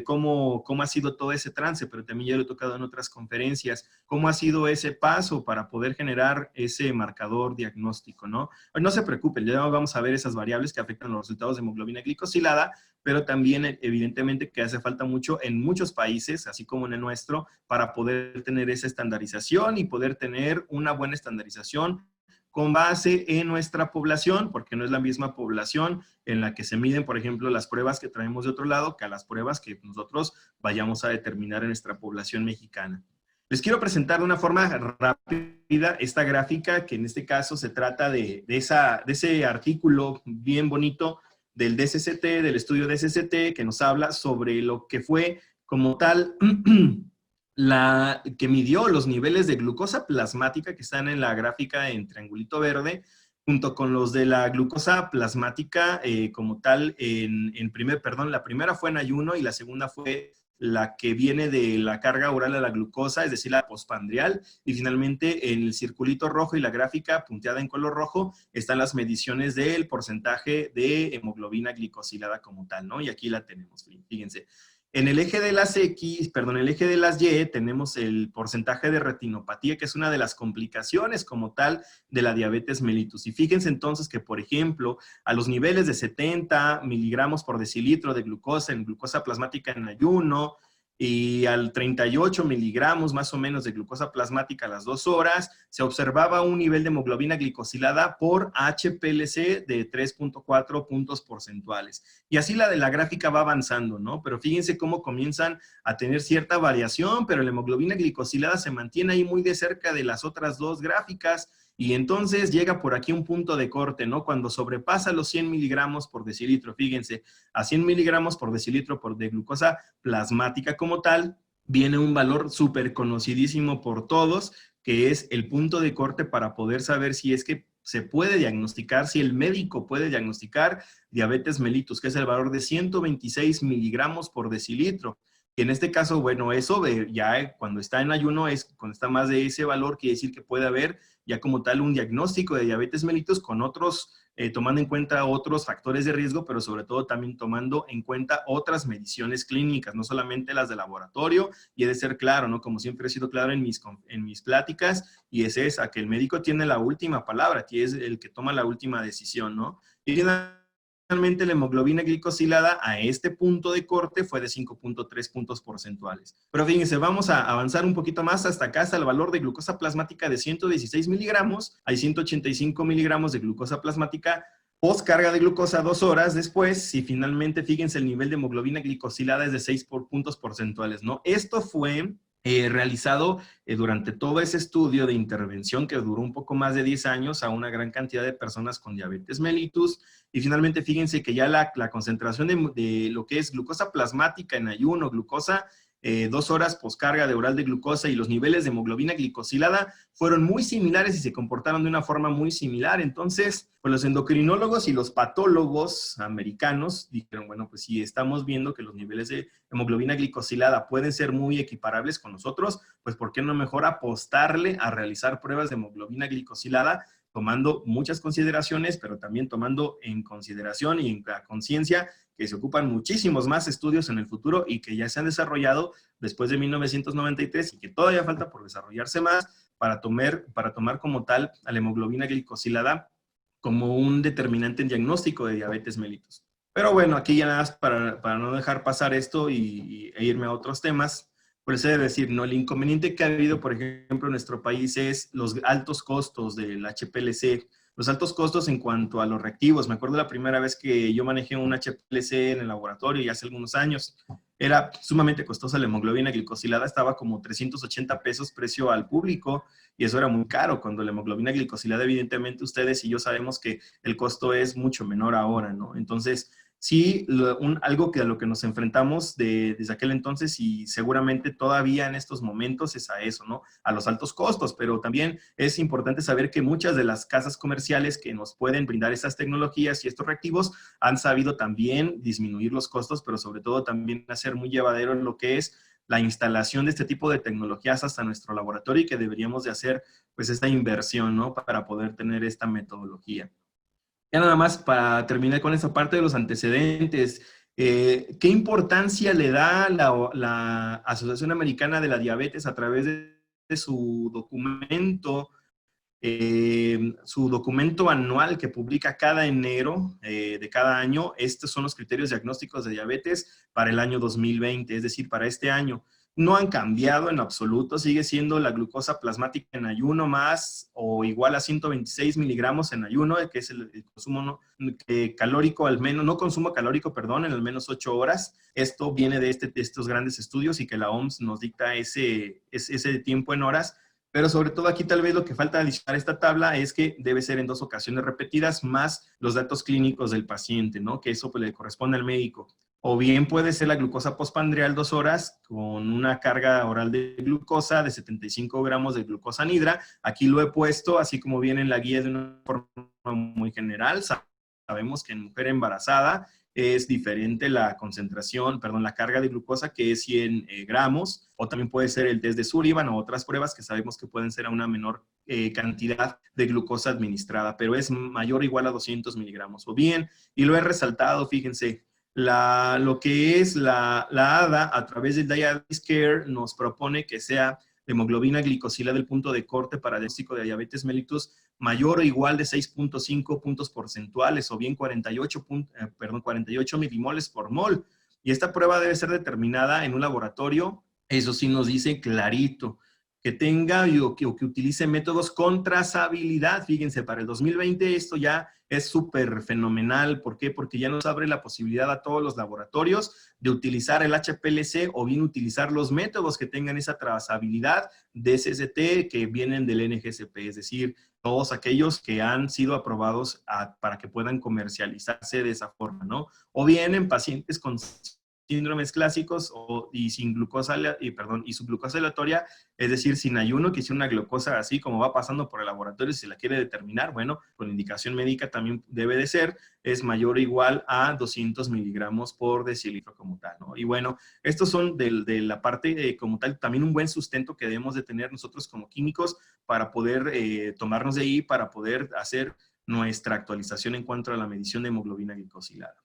cómo ha sido todo ese trance, pero también ya lo he tocado en otras conferencias, cómo ha sido ese paso para poder generar ese marcador diagnóstico, ¿no? No se preocupen, ya vamos a ver esas variables que afectan los resultados de hemoglobina glicosilada, pero también evidentemente que hace falta mucho en muchos países, así como en el nuestro, para poder tener esa estandarización y poder tener una buena estandarización con base en nuestra población, porque no es la misma población en la que se miden, por ejemplo, las pruebas que traemos de otro lado, que a las pruebas que nosotros vayamos a determinar en nuestra población mexicana. Les quiero presentar de una forma rápida esta gráfica, que en este caso se trata de ese artículo bien bonito del DSCT, del estudio DSCT, que nos habla sobre lo que fue como tal que midió los niveles de glucosa plasmática que están en la gráfica en triangulito verde, junto con los de la glucosa plasmática como tal la primera fue en ayuno y la segunda fue la que viene de la carga oral a la glucosa, es decir, la postprandial, y finalmente en el circulito rojo y la gráfica punteada en color rojo están las mediciones del porcentaje de hemoglobina glicosilada como tal, ¿no? Y aquí la tenemos, fíjense. En el eje de las el eje de las Y tenemos el porcentaje de retinopatía, que es una de las complicaciones como tal de la diabetes mellitus. Y fíjense entonces que, por ejemplo, a los niveles de 70 miligramos por decilitro de glucosa en glucosa plasmática en ayuno, y al 38 miligramos más o menos de glucosa plasmática a las 2 horas, se observaba un nivel de hemoglobina glicosilada por HPLC de 3.4 puntos porcentuales. Y así la gráfica va avanzando, ¿no? Pero fíjense cómo comienzan a tener cierta variación, pero la hemoglobina glicosilada se mantiene ahí muy de cerca de las otras 2 gráficas. Y entonces llega por aquí un punto de corte, ¿no? Cuando sobrepasa los 100 miligramos por decilitro, fíjense, a 100 miligramos por decilitro de glucosa plasmática como tal, viene un valor súper conocidísimo por todos, que es el punto de corte para poder saber si es que se puede diagnosticar, si el médico puede diagnosticar diabetes mellitus, que es el valor de 126 miligramos por decilitro. Y en este caso, bueno, eso ya cuando está en ayuno, cuando está más de ese valor, quiere decir que puede haber ya como tal un diagnóstico de diabetes mellitus con otros, tomando en cuenta otros factores de riesgo, pero sobre todo también tomando en cuenta otras mediciones clínicas, no solamente las de laboratorio, y he de ser claro, ¿no? Como siempre he sido claro en mis pláticas, y es esa, que el médico tiene la última palabra, que es el que toma la última decisión, ¿no? Y finalmente la hemoglobina glicosilada a este punto de corte fue de 5.3 puntos porcentuales. Pero fíjense, vamos a avanzar un poquito más hasta acá, hasta el valor de glucosa plasmática de 116 miligramos. Hay 185 miligramos de glucosa plasmática post carga de glucosa 2 horas después, y finalmente, fíjense, el nivel de hemoglobina glicosilada es de 6 puntos porcentuales, ¿no? Esto fue realizado durante todo ese estudio de intervención que duró un poco más de 10 años a una gran cantidad de personas con diabetes mellitus. Y finalmente, fíjense que ya la concentración de lo que es glucosa plasmática en ayuno, glucosa 2 horas poscarga de oral de glucosa y los niveles de hemoglobina glicosilada fueron muy similares y se comportaron de una forma muy similar. Entonces, pues los endocrinólogos y los patólogos americanos dijeron, bueno, pues si estamos viendo que los niveles de hemoglobina glicosilada pueden ser muy equiparables con nosotros, pues ¿por qué no mejor apostarle a realizar pruebas de hemoglobina glicosilada, tomando muchas consideraciones, pero también tomando en consideración y en la conciencia que se ocupan muchísimos más estudios en el futuro y que ya se han desarrollado después de 1993 y que todavía falta por desarrollarse más para tomar como tal a la hemoglobina glicosilada como un determinante en diagnóstico de diabetes mellitus. Pero bueno, aquí ya nada más para no dejar pasar esto e irme a otros temas, pues he de decir, ¿no? El inconveniente que ha habido, por ejemplo, en nuestro país es los altos costos del HPLC, los altos costos en cuanto a los reactivos. Me acuerdo la primera vez que yo manejé un HPLC en el laboratorio, y hace algunos años, era sumamente costosa la hemoglobina glicosilada, estaba como 380 pesos precio al público, y eso era muy caro, cuando la hemoglobina glicosilada, evidentemente, ustedes y yo sabemos que el costo es mucho menor ahora, ¿no? Entonces, sí, algo que a lo que nos enfrentamos desde aquel entonces y seguramente todavía en estos momentos es a eso, ¿no? A los altos costos, pero también es importante saber que muchas de las casas comerciales que nos pueden brindar estas tecnologías y estos reactivos han sabido también disminuir los costos, pero sobre todo también hacer muy llevadero en lo que es la instalación de este tipo de tecnologías hasta nuestro laboratorio y que deberíamos de hacer pues esta inversión, ¿no? Para poder tener esta metodología. Ya nada más para terminar con esta parte de los antecedentes, ¿qué importancia le da la Asociación Americana de la Diabetes a través de su documento anual que publica cada enero de cada año? Estos son los criterios diagnósticos de diabetes para el año 2020, es decir, para este año. No han cambiado en absoluto, sigue siendo la glucosa plasmática en ayuno más o igual a 126 miligramos en ayuno, que es el consumo calórico, al menos, no consumo calórico, perdón, en al menos 8 horas. Esto viene de estos grandes estudios y que la OMS nos dicta ese tiempo en horas. Pero sobre todo aquí tal vez lo que falta adicionar a esta tabla es que debe ser en 2 ocasiones repetidas más los datos clínicos del paciente, ¿no? Que eso pues, le corresponde al médico. O bien puede ser la glucosa postprandial 2 horas con una carga oral de glucosa de 75 gramos de glucosa anhidra. Aquí lo he puesto así como viene en la guía de una forma muy general. Sabemos que en mujer embarazada es diferente la concentración, perdón, la carga de glucosa, que es 100 gramos, o también puede ser el test de Sullivan o otras pruebas que sabemos que pueden ser a una menor cantidad de glucosa administrada, pero es mayor o igual a 200 miligramos. O bien, y lo he resaltado, fíjense, lo que es la ADA a través del Diabetes Care nos propone que sea hemoglobina glicosilada del punto de corte para diagnóstico de diabetes mellitus mayor o igual de 6.5 puntos porcentuales o bien 48 milimoles por mol. Y esta prueba debe ser determinada en un laboratorio, eso sí nos dice clarito, que tenga o que utilice métodos con trazabilidad. Fíjense, para el 2020 esto ya es súper fenomenal. ¿Por qué? Porque ya nos abre la posibilidad a todos los laboratorios de utilizar el HPLC o bien utilizar los métodos que tengan esa trazabilidad de SST que vienen del NGSP, es decir, todos aquellos que han sido aprobados para que puedan comercializarse de esa forma, ¿no? O bien en pacientes con síndromes clásicos y sin glucosa, y su glucosa aleatoria, es decir, sin ayuno, que si una glucosa así como va pasando por el laboratorio, si se la quiere determinar, bueno, con indicación médica también debe de ser, es mayor o igual a 200 miligramos por decilitro como tal, ¿no? Y bueno, estos son de la parte como tal, también un buen sustento que debemos de tener nosotros como químicos para poder tomarnos de ahí, para poder hacer nuestra actualización en cuanto a la medición de hemoglobina glicosilada.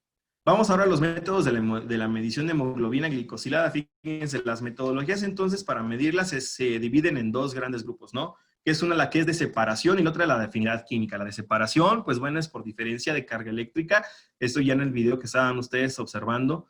Vamos ahora a los métodos de la medición de hemoglobina glicosilada. Fíjense, las metodologías entonces para medirlas se dividen en 2 grandes grupos, ¿no? Que es una la que es de separación y la otra la de afinidad química. La de separación, pues bueno, es por diferencia de carga eléctrica. Esto ya en el video que estaban ustedes observando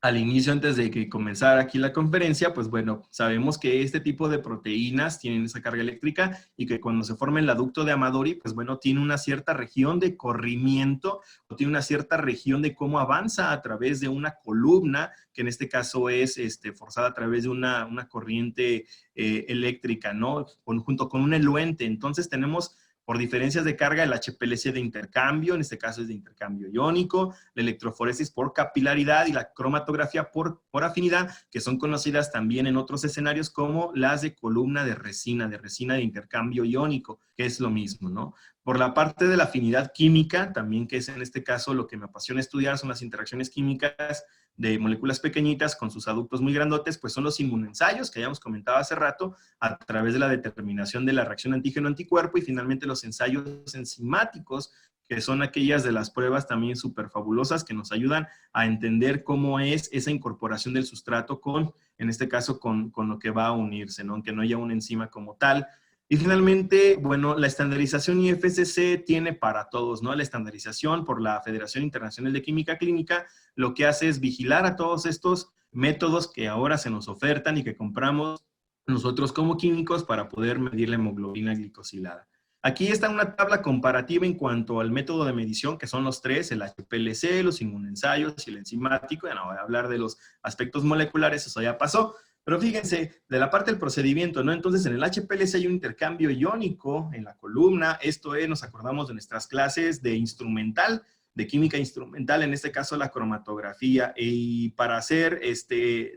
al inicio, antes de que comenzara aquí la conferencia, pues bueno, sabemos que este tipo de proteínas tienen esa carga eléctrica y que cuando se forma el aducto de Amadori, pues bueno, tiene una cierta región de corrimiento o tiene una cierta región de cómo avanza a través de una columna, que en este caso es forzada a través de una corriente eléctrica, ¿no? Junto con un eluente. Entonces tenemos por diferencias de carga, el HPLC de intercambio, en este caso es de intercambio iónico, la electroforesis por capilaridad y la cromatografía por afinidad, que son conocidas también en otros escenarios como las de columna de resina de intercambio iónico, que es lo mismo, ¿no? Por la parte de la afinidad química, también que es en este caso lo que me apasiona estudiar, son las interacciones químicas de moléculas pequeñitas con sus adductos muy grandotes, pues son los inmunensayos que habíamos comentado hace rato, a través de la determinación de la reacción antígeno-anticuerpo, y finalmente los ensayos enzimáticos, que son aquellas de las pruebas también súper fabulosas que nos ayudan a entender cómo es esa incorporación del sustrato con, en este caso, con lo que va a unirse, ¿no? Aunque no haya una enzima como tal. Y finalmente, bueno, la estandarización IFSC tiene para todos, ¿no? La estandarización por la Federación Internacional de Química Clínica lo que hace es vigilar a todos estos métodos que ahora se nos ofertan y que compramos nosotros como químicos para poder medir la hemoglobina glicosilada. Aquí está una tabla comparativa en cuanto al método de medición, que son los tres, el HPLC, los inmunensayos y el enzimático. Ya no voy a hablar de los aspectos moleculares, eso ya pasó. Pero fíjense, de la parte del procedimiento, ¿no? Entonces, en el HPLC hay un intercambio iónico en la columna. Esto es, nos acordamos de nuestras clases de instrumental, de química instrumental, en este caso la cromatografía. Y para ser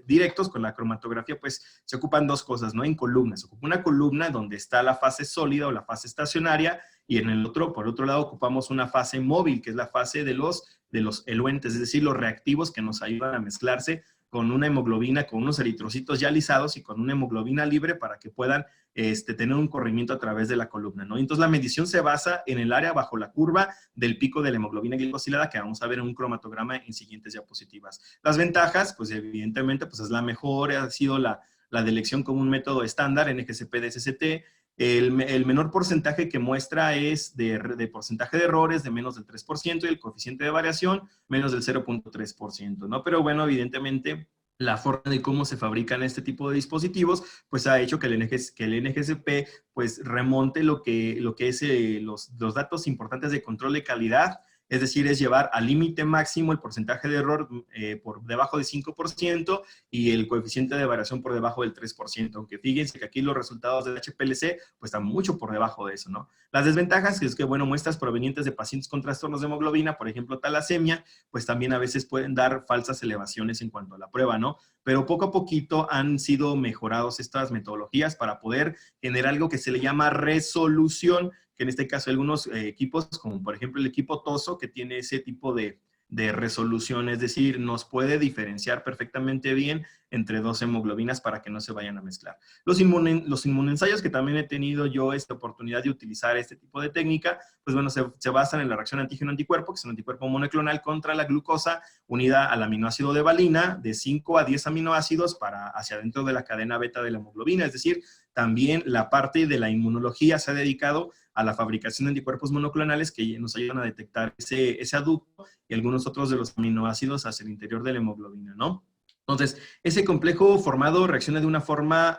directos con la cromatografía, pues se ocupan dos cosas, ¿no? En columnas. Se ocupa una columna donde está la fase sólida o la fase estacionaria, y en el otro, por otro lado, ocupamos una fase móvil, que es la fase de los eluentes, es decir, los reactivos que nos ayudan a mezclarse con una hemoglobina, con unos eritrocitos ya lisados y con una hemoglobina libre para que puedan tener un corrimiento a través de la columna, ¿no? Entonces, la medición se basa en el área bajo la curva del pico de la hemoglobina glicosilada, que vamos a ver en un cromatograma en siguientes diapositivas. Las ventajas, pues evidentemente, pues es la mejor, ha sido la de elección como un método estándar en NGCP-DSST. El menor porcentaje que muestra es de porcentaje de errores de menos del 3% y el coeficiente de variación menos del 0.3%, ¿no? Pero bueno, evidentemente, la forma de cómo se fabrican este tipo de dispositivos, pues ha hecho que el NGCP pues remonte lo que es los datos importantes de control de calidad. Es decir, es llevar al límite máximo el porcentaje de error por debajo de 5% y el coeficiente de variación por debajo del 3%. Aunque fíjense que aquí los resultados del HPLC pues están mucho por debajo de eso, ¿no? Las desventajas es que, bueno, muestras provenientes de pacientes con trastornos de hemoglobina, por ejemplo, talasemia, pues también a veces pueden dar falsas elevaciones en cuanto a la prueba, ¿no? Pero poco a poquito han sido mejorados estas metodologías para poder generar algo que se le llama resolución, que en este caso algunos equipos, como por ejemplo el equipo TOSO, que tiene ese tipo de resolución, es decir, nos puede diferenciar perfectamente bien entre dos hemoglobinas para que no se vayan a mezclar. Los inmunensayos que también he tenido yo esta oportunidad de utilizar este tipo de técnica, pues bueno, se basan en la reacción antígeno-anticuerpo, que es un anticuerpo monoclonal contra la glucosa unida al aminoácido de valina, de 5 a 10 aminoácidos hacia adentro de la cadena beta de la hemoglobina. Es decir, también la parte de la inmunología se ha dedicado a la fabricación de anticuerpos monoclonales que nos ayudan a detectar ese adducto y algunos otros de los aminoácidos hacia el interior de la hemoglobina, ¿no? Entonces, ese complejo formado reacciona de una forma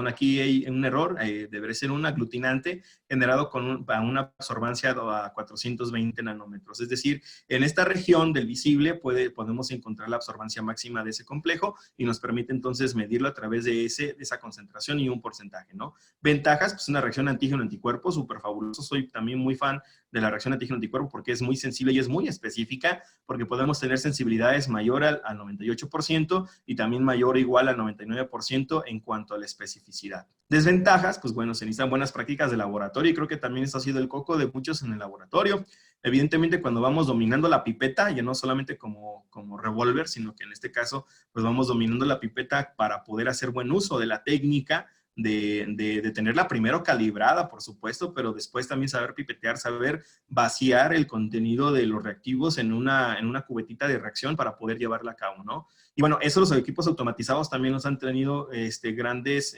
aquí hay un error, debería ser un aglutinante generado con una absorbancia a 420 nanómetros. Es decir, en esta región del visible podemos encontrar la absorbancia máxima de ese complejo y nos permite entonces medirlo a través de esa concentración y un porcentaje, ¿no? Ventajas, pues una reacción antígeno-anticuerpo súper fabuloso. Soy también muy fan de la reacción antígeno-anticuerpo porque es muy sensible y es muy específica, porque podemos tener sensibilidades mayor al 98% y también mayor o igual al 99% en cuanto a la especificidad. Desventajas, pues bueno, se necesitan buenas prácticas de laboratorio y creo que también esto ha sido el coco de muchos en el laboratorio. Evidentemente, cuando vamos dominando la pipeta, ya no solamente como revólver, sino que en este caso, pues vamos dominando la pipeta para poder hacer buen uso de la técnica, de tenerla primero calibrada, por supuesto, pero después también saber pipetear, saber vaciar el contenido de los reactivos en una cubetita de reacción para poder llevarla a cabo, ¿no? Y bueno, eso los equipos automatizados también nos han tenido grandes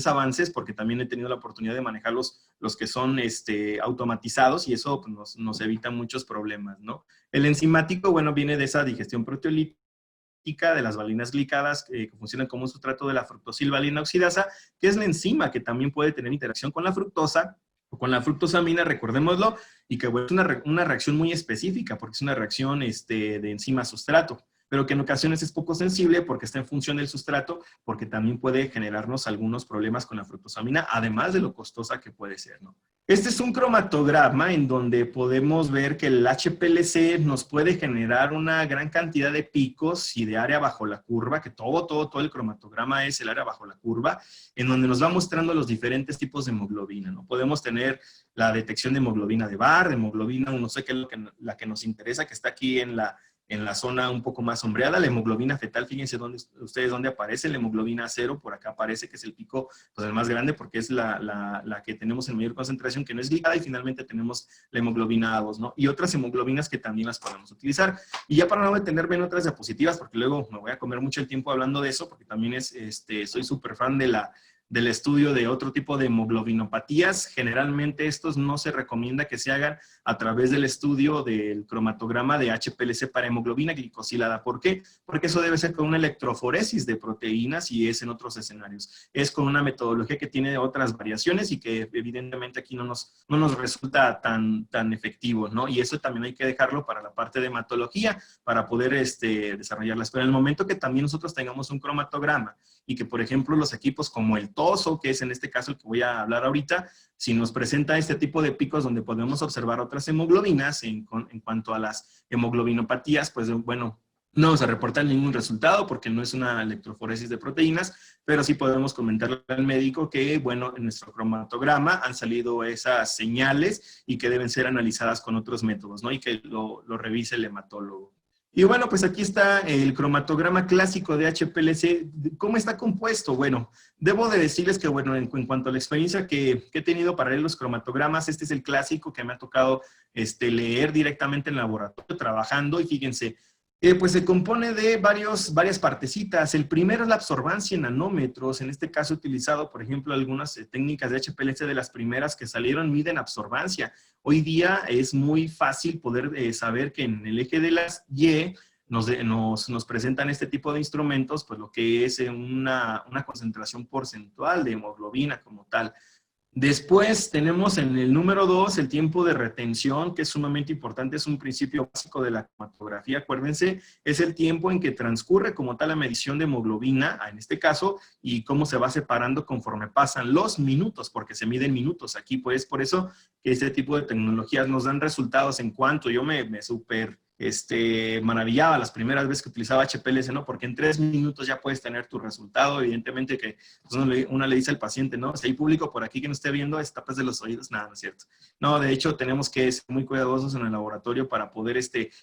avances, porque también he tenido la oportunidad de manejar los que son automatizados y eso pues, nos evita muchos problemas, ¿no? El enzimático, bueno, viene de esa digestión proteolítica de las valinas glicadas que funcionan como un sustrato de la fructosilvalina oxidasa, que es la enzima que también puede tener interacción con la fructosa o con la fructosamina, recordémoslo, y que bueno, es una reacción muy específica porque es una reacción de enzima-sustrato. pero que en ocasiones es poco sensible porque está en función del sustrato, porque también puede generarnos algunos problemas con la fructosamina, además de lo costosa que puede ser, ¿no? Este es un cromatograma en donde podemos ver que el HPLC nos puede generar una gran cantidad de picos y de área bajo la curva, que todo el cromatograma es el área bajo la curva, en donde nos va mostrando los diferentes tipos de hemoglobina, ¿no? Podemos tener la detección de hemoglobina de Barr, de hemoglobina, no sé qué es la que nos interesa, que está aquí en la zona un poco más sombreada, la hemoglobina fetal, fíjense ustedes dónde aparece, la hemoglobina 0, por acá aparece que es el pico, pues el más grande porque es la que tenemos en mayor concentración, que no es ligada, y finalmente tenemos la hemoglobina A2, ¿no? Y otras hemoglobinas que también las podemos utilizar. Y ya para no detenerme en otras diapositivas, porque luego me voy a comer mucho el tiempo hablando de eso, porque también soy súper fan del estudio de otro tipo de hemoglobinopatías. Generalmente estos no se recomienda que se hagan a través del estudio del cromatograma de HPLC para hemoglobina glicosilada. ¿Por qué? Porque eso debe ser con una electroforesis de proteínas y es en otros escenarios. Es con una metodología que tiene otras variaciones y que evidentemente aquí no nos resulta tan efectivo, ¿no? Y eso también hay que dejarlo para la parte de hematología, para poder desarrollarlas. Pero en el momento que también nosotros tengamos un cromatograma y que, por ejemplo, los equipos como el TOSO, que es en este caso el que voy a hablar ahorita, si nos presenta este tipo de picos donde podemos observar otras hemoglobinas en cuanto a las hemoglobinopatías, pues bueno, no vamos a reportar ningún resultado porque no es una electroforesis de proteínas, pero sí podemos comentarle al médico que, bueno, en nuestro cromatograma han salido esas señales y que deben ser analizadas con otros métodos, ¿no? Y que lo revise el hematólogo. Y bueno, pues aquí está el cromatograma clásico de HPLC. ¿Cómo está compuesto? Bueno, debo de decirles que, bueno, en cuanto a la experiencia que he tenido para leer los cromatogramas, este es el clásico que me ha tocado leer directamente en el laboratorio, trabajando, y fíjense, pues se compone de varias partecitas. El primero es la absorbancia en nanómetros. En este caso he utilizado, por ejemplo, algunas técnicas de HPLC de las primeras que salieron, miden absorbancia. Hoy día es muy fácil poder saber que en el eje de las Y nos presentan este tipo de instrumentos, pues lo que es una concentración porcentual de hemoglobina como tal. Después tenemos en el número 2 el tiempo de retención, que es sumamente importante, es un principio básico de la cromatografía, acuérdense, es el tiempo en que transcurre como tal la medición de hemoglobina, en este caso, y cómo se va separando conforme pasan los minutos, porque se miden minutos aquí, pues por eso que este tipo de tecnologías nos dan resultados en cuanto yo me súper maravillaba las primeras veces que utilizaba HPLC, ¿no? Porque en 3 minutos ya puedes tener tu resultado. Evidentemente que pues uno le dice al paciente, ¿no? Si hay público por aquí que no esté viendo, tapas de los oídos. Nada, no es cierto. No, de hecho, tenemos que ser muy cuidadosos en el laboratorio para poder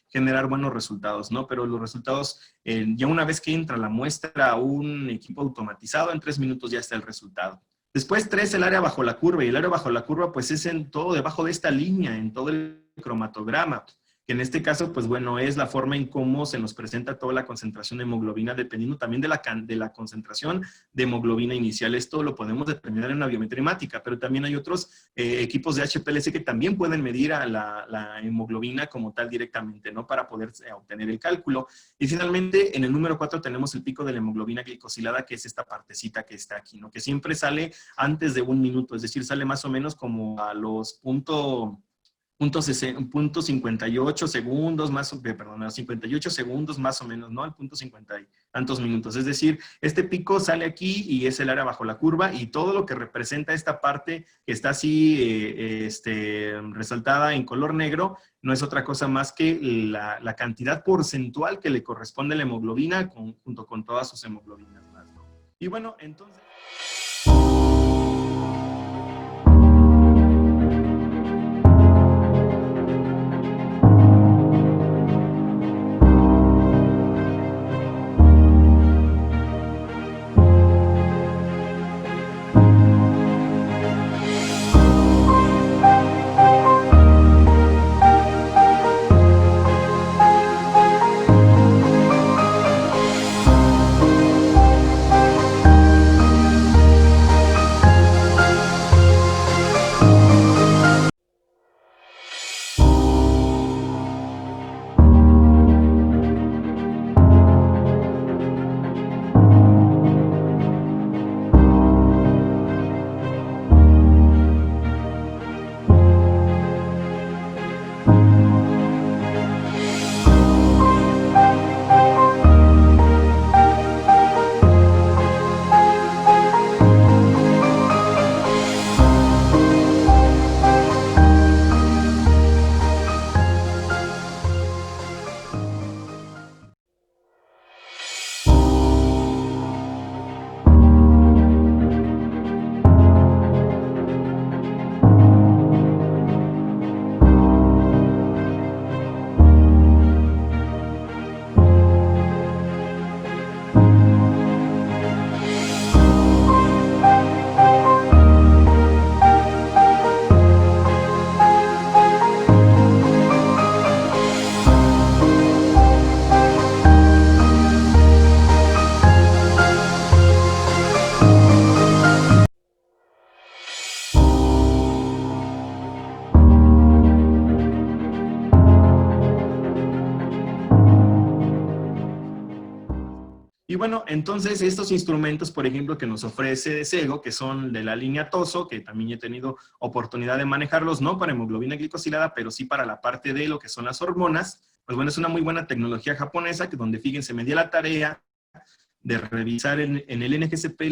generar buenos resultados, ¿no? Pero los resultados, ya una vez que entra la muestra a un equipo automatizado, en 3 minutos ya está el resultado. Después 3, el área bajo la curva. Y el área bajo la curva, pues es en todo, debajo de esta línea, en todo el cromatograma, que en este caso, pues bueno, es la forma en cómo se nos presenta toda la concentración de hemoglobina, dependiendo también de la concentración de hemoglobina inicial. Esto lo podemos determinar en la biometría hemática, pero también hay otros equipos de HPLC que también pueden medir a la hemoglobina como tal directamente, ¿no? Para poder obtener el cálculo. Y finalmente, en el número 4 tenemos el pico de la hemoglobina glicosilada, que es esta partecita que está aquí, ¿no? Que siempre sale antes de 1 minuto, es decir, sale más o menos como a los punto 58 segundos, a 58 segundos más o menos, ¿no? Al punto 50 y tantos minutos. Es decir, este pico sale aquí y es el área bajo la curva, y todo lo que representa esta parte que está así resaltada en color negro no es otra cosa más que la cantidad porcentual que le corresponde a la hemoglobina junto con todas sus hemoglobinas más, ¿no? Y bueno, entonces... Y bueno, entonces estos instrumentos, por ejemplo, que nos ofrece Sego, que son de la línea TOSO, que también he tenido oportunidad de manejarlos, no para hemoglobina glicosilada, pero sí para la parte de lo que son las hormonas. Pues bueno, es una muy buena tecnología japonesa, que donde, fíjense, me di la tarea de revisar en el NGCP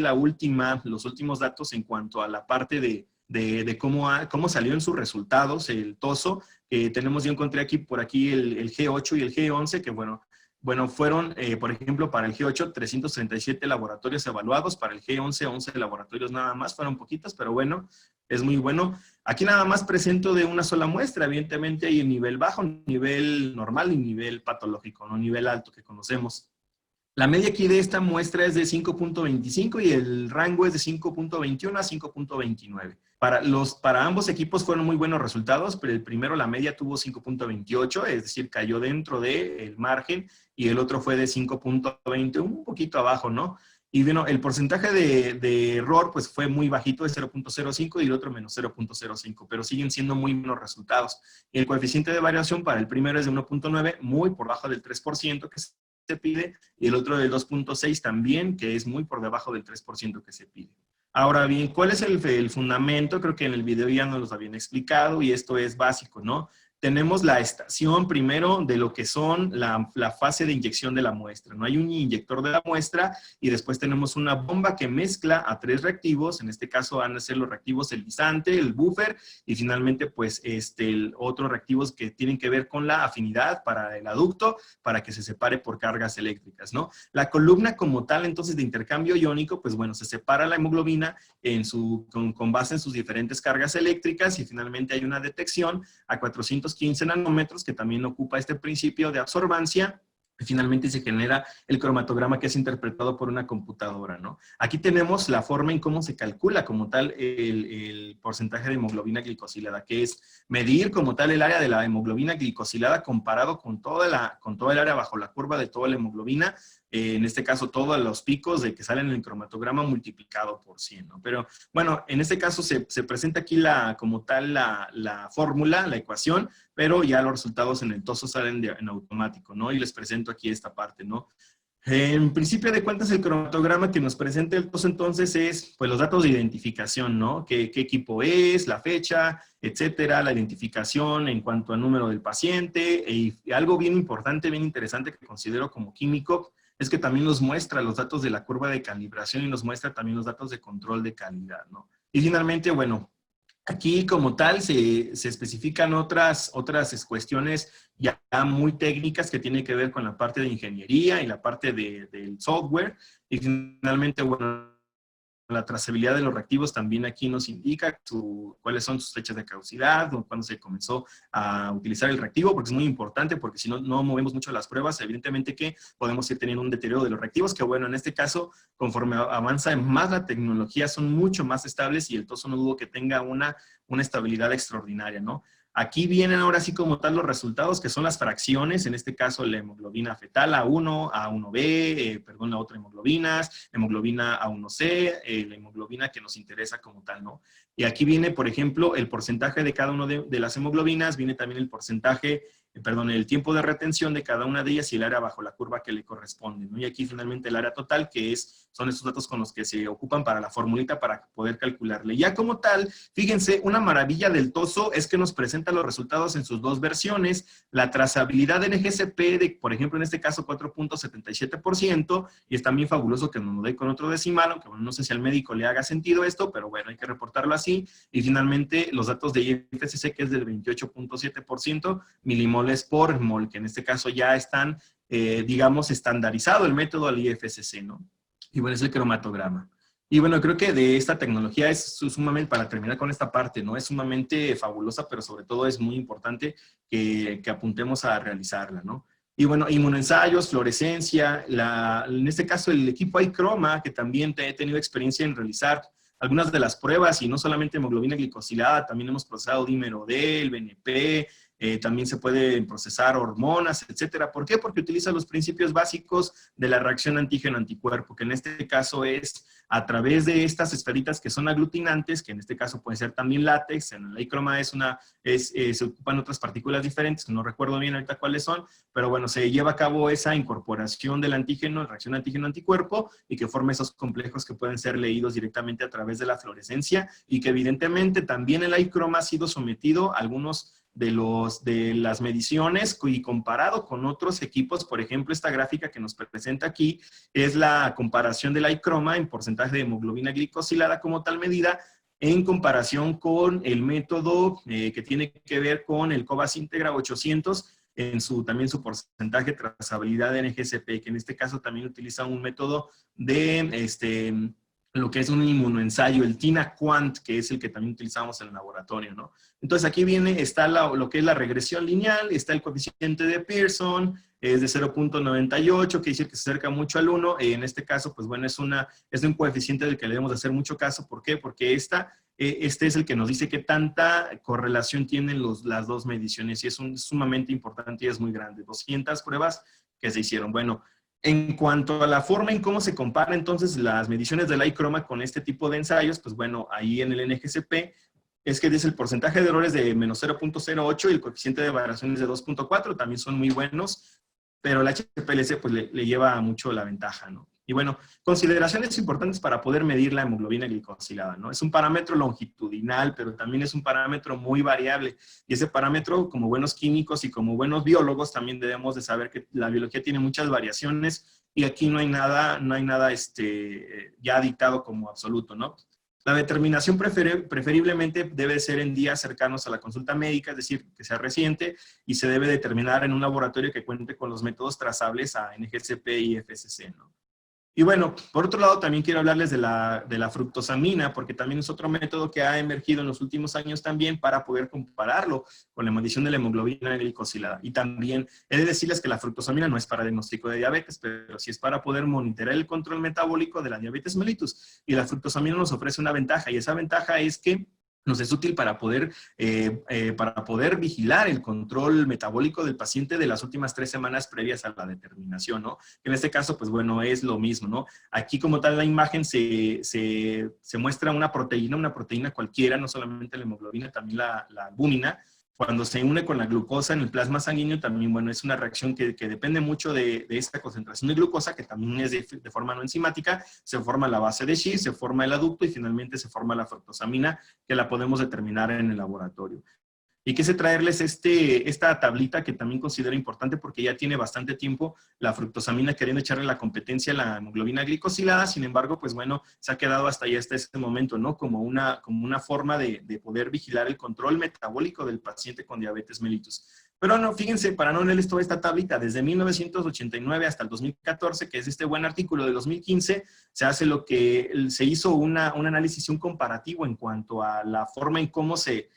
los últimos datos en cuanto a la parte de cómo salió en sus resultados el TOSO. Yo encontré por aquí el G8 y el G11, que bueno, fueron, por ejemplo, para el G8, 337 laboratorios evaluados, para el G11, 11 laboratorios nada más, fueron poquitas, pero bueno, es muy bueno. Aquí nada más presento de una sola muestra, evidentemente hay nivel bajo, nivel normal y nivel patológico, no nivel alto que conocemos. La media aquí de esta muestra es de 5.25 y el rango es de 5.21 a 5.29. Para ambos equipos fueron muy buenos resultados, pero el primero, la media, tuvo 5.28, es decir, cayó dentro del margen, y el otro fue de 5.20, un poquito abajo, ¿no? Y bueno, el porcentaje de error pues fue muy bajito, de 0.05, y el otro menos 0.05, pero siguen siendo muy buenos resultados. Y el coeficiente de variación para el primero es de 1.9, muy por debajo del 3% que se pide, y el otro del 2.6 también, que es muy por debajo del 3% que se pide. Ahora bien, ¿cuál es el fundamento? Creo que en el video ya nos lo habían explicado, y esto es básico, ¿no? Tenemos la estación primero de lo que son la fase de inyección de la muestra, ¿no? Hay un inyector de la muestra y después tenemos una bomba que mezcla a 3 reactivos. En este caso van a ser los reactivos el guisante, el buffer y finalmente pues otros reactivos que tienen que ver con la afinidad para el aducto para que se separe por cargas eléctricas, ¿no? La columna como tal entonces de intercambio iónico, pues bueno, se separa la hemoglobina con base en sus diferentes cargas eléctricas y finalmente hay una detección a 415 nanómetros, que también ocupa este principio de absorbancia, y finalmente se genera el cromatograma que es interpretado por una computadora, ¿no? Aquí tenemos la forma en cómo se calcula como tal el porcentaje de hemoglobina glicosilada, que es medir como tal el área de la hemoglobina glicosilada comparado con todo el área bajo la curva de toda la hemoglobina, en este caso todos los picos de que salen en el cromatograma multiplicado por 100, ¿no? Pero bueno, en este caso se presenta aquí como tal la fórmula, la ecuación, pero ya los resultados en el TOSO salen en automático, ¿no? Y les presento aquí esta parte, ¿no? En principio de cuentas, el cromatograma que nos presenta el TOSO entonces es pues los datos de identificación, ¿no? ¿Qué equipo es, la fecha, etcétera, la identificación en cuanto al número del paciente, y algo bien importante, bien interesante que considero como químico, es que también nos muestra los datos de la curva de calibración y nos muestra también los datos de control de calidad, ¿no? Y finalmente, bueno, aquí como tal se especifican otras cuestiones ya muy técnicas que tienen que ver con la parte de ingeniería y la parte del software. Y finalmente, bueno, la trazabilidad de los reactivos también aquí nos indica cuáles son sus fechas de caducidad, cuándo se comenzó a utilizar el reactivo, porque es muy importante, porque si no movemos mucho las pruebas, evidentemente que podemos ir teniendo un deterioro de los reactivos, que bueno, en este caso, conforme avanza más la tecnología, son mucho más estables y el TOSO no dudo que tenga una estabilidad extraordinaria, ¿no? Aquí vienen ahora sí como tal los resultados, que son las fracciones, en este caso la hemoglobina fetal A1, A1B, la otra hemoglobinas, hemoglobina A1C, la hemoglobina que nos interesa como tal, ¿no? Y aquí viene, por ejemplo, el porcentaje de cada una de las hemoglobinas, viene también el porcentaje, el tiempo de retención de cada una de ellas y el área bajo la curva que le corresponde, ¿no? Y aquí finalmente el área total, que son estos datos con los que se ocupan para la formulita para poder calcularle. Ya como tal, fíjense, una maravilla del TOSO es que nos presenta los resultados en sus dos versiones, la trazabilidad de NGCP de, por ejemplo, en este caso 4.77%, y es también fabuloso que nos lo dé con otro decimal, aunque bueno, no sé si al médico le haga sentido esto, pero bueno, hay que reportarlo así, y finalmente los datos de IFSC, que es del 28.7%, milimoles por mol, que en este caso ya están, digamos, estandarizado el método al IFSC, ¿no? Y bueno, es el cromatograma. Y bueno, creo que de esta tecnología es sumamente, para terminar con esta parte, ¿no? Es sumamente fabulosa, pero sobre todo es muy importante que apuntemos a realizarla, ¿no? Y bueno, inmunoensayos, fluorescencia, en este caso el equipo iChroma, que también he tenido experiencia en realizar algunas de las pruebas, y no solamente hemoglobina glicosilada, también hemos procesado dímero D, el BNP, también se pueden procesar hormonas, etcétera. ¿Por qué? Porque utiliza los principios básicos de la reacción antígeno-anticuerpo, que en este caso es a través de estas esferitas que son aglutinantes, que en este caso puede ser también látex. En la icroma se ocupan otras partículas diferentes, que no recuerdo bien ahorita cuáles son, pero bueno, se lleva a cabo esa incorporación del antígeno, reacción antígeno-anticuerpo, y que forma esos complejos que pueden ser leídos directamente a través de la fluorescencia, y que evidentemente también el icroma ha sido sometido a algunos de las mediciones y comparado con otros equipos. Por ejemplo, esta gráfica que nos presenta aquí es la comparación del icroma en porcentaje de hemoglobina glicosilada como tal medida en comparación con el método que tiene que ver con el cobas Integra 800 en también su porcentaje de trazabilidad de NGSP, que en este caso también utiliza un método de lo que es un inmunoensayo, el TINA-Quant, que es el que también utilizamos en el laboratorio, ¿no? Entonces aquí está lo que es la regresión lineal, está el coeficiente de Pearson, es de 0.98, que dice que se acerca mucho al 1, en este caso, pues bueno, es un coeficiente del que le debemos hacer mucho caso. ¿Por qué? Porque este es el que nos dice qué tanta correlación tienen las dos mediciones, y es sumamente importante y es muy grande. 200 pruebas que se hicieron. Bueno, en cuanto a la forma en cómo se compara entonces las mediciones del icroma con este tipo de ensayos, pues bueno, ahí en el NGSP es que dice el porcentaje de errores de menos 0.08 y el coeficiente de variaciones de 2.4, también son muy buenos, pero el HPLC pues le lleva mucho la ventaja, ¿no? Y bueno, consideraciones importantes para poder medir la hemoglobina glicosilada, ¿no? Es un parámetro longitudinal, pero también es un parámetro muy variable. Y ese parámetro, como buenos químicos y como buenos biólogos, también debemos de saber que la biología tiene muchas variaciones y aquí no hay nada ya dictado como absoluto, ¿no? La determinación preferiblemente debe ser en días cercanos a la consulta médica, es decir, que sea reciente, y se debe determinar en un laboratorio que cuente con los métodos trazables a NGSP y FSC, ¿no? Y bueno, por otro lado, también quiero hablarles de la fructosamina, porque también es otro método que ha emergido en los últimos años también para poder compararlo con la medición de la hemoglobina glicosilada. Y también he de decirles que la fructosamina no es para diagnóstico de diabetes, pero sí es para poder monitorear el control metabólico de la diabetes mellitus. Y la fructosamina nos ofrece una ventaja, y esa ventaja es que nos es útil para poder vigilar el control metabólico del paciente de las últimas 3 semanas previas a la determinación, ¿no? En este caso, pues bueno, es lo mismo, ¿no? Aquí como tal la imagen se muestra una proteína cualquiera, no solamente la hemoglobina, también la albúmina. Cuando se une con la glucosa en el plasma sanguíneo, también, bueno, es una reacción que depende mucho de esta concentración de glucosa, que también es de forma no enzimática. Se forma la base de Schiff, se forma el aducto y finalmente se forma la fructosamina, que la podemos determinar en el laboratorio. Y quise traerles esta tablita que también considero importante porque ya tiene bastante tiempo la fructosamina queriendo echarle la competencia a la hemoglobina glicosilada. Sin embargo, pues bueno, se ha quedado hasta este momento, ¿no? Como una forma de poder vigilar el control metabólico del paciente con diabetes mellitus. Pero no, fíjense, para no leerles toda esta tablita, desde 1989 hasta el 2014, que es este buen artículo de 2015, se hace se hizo un análisis y un comparativo en cuanto a la forma en cómo se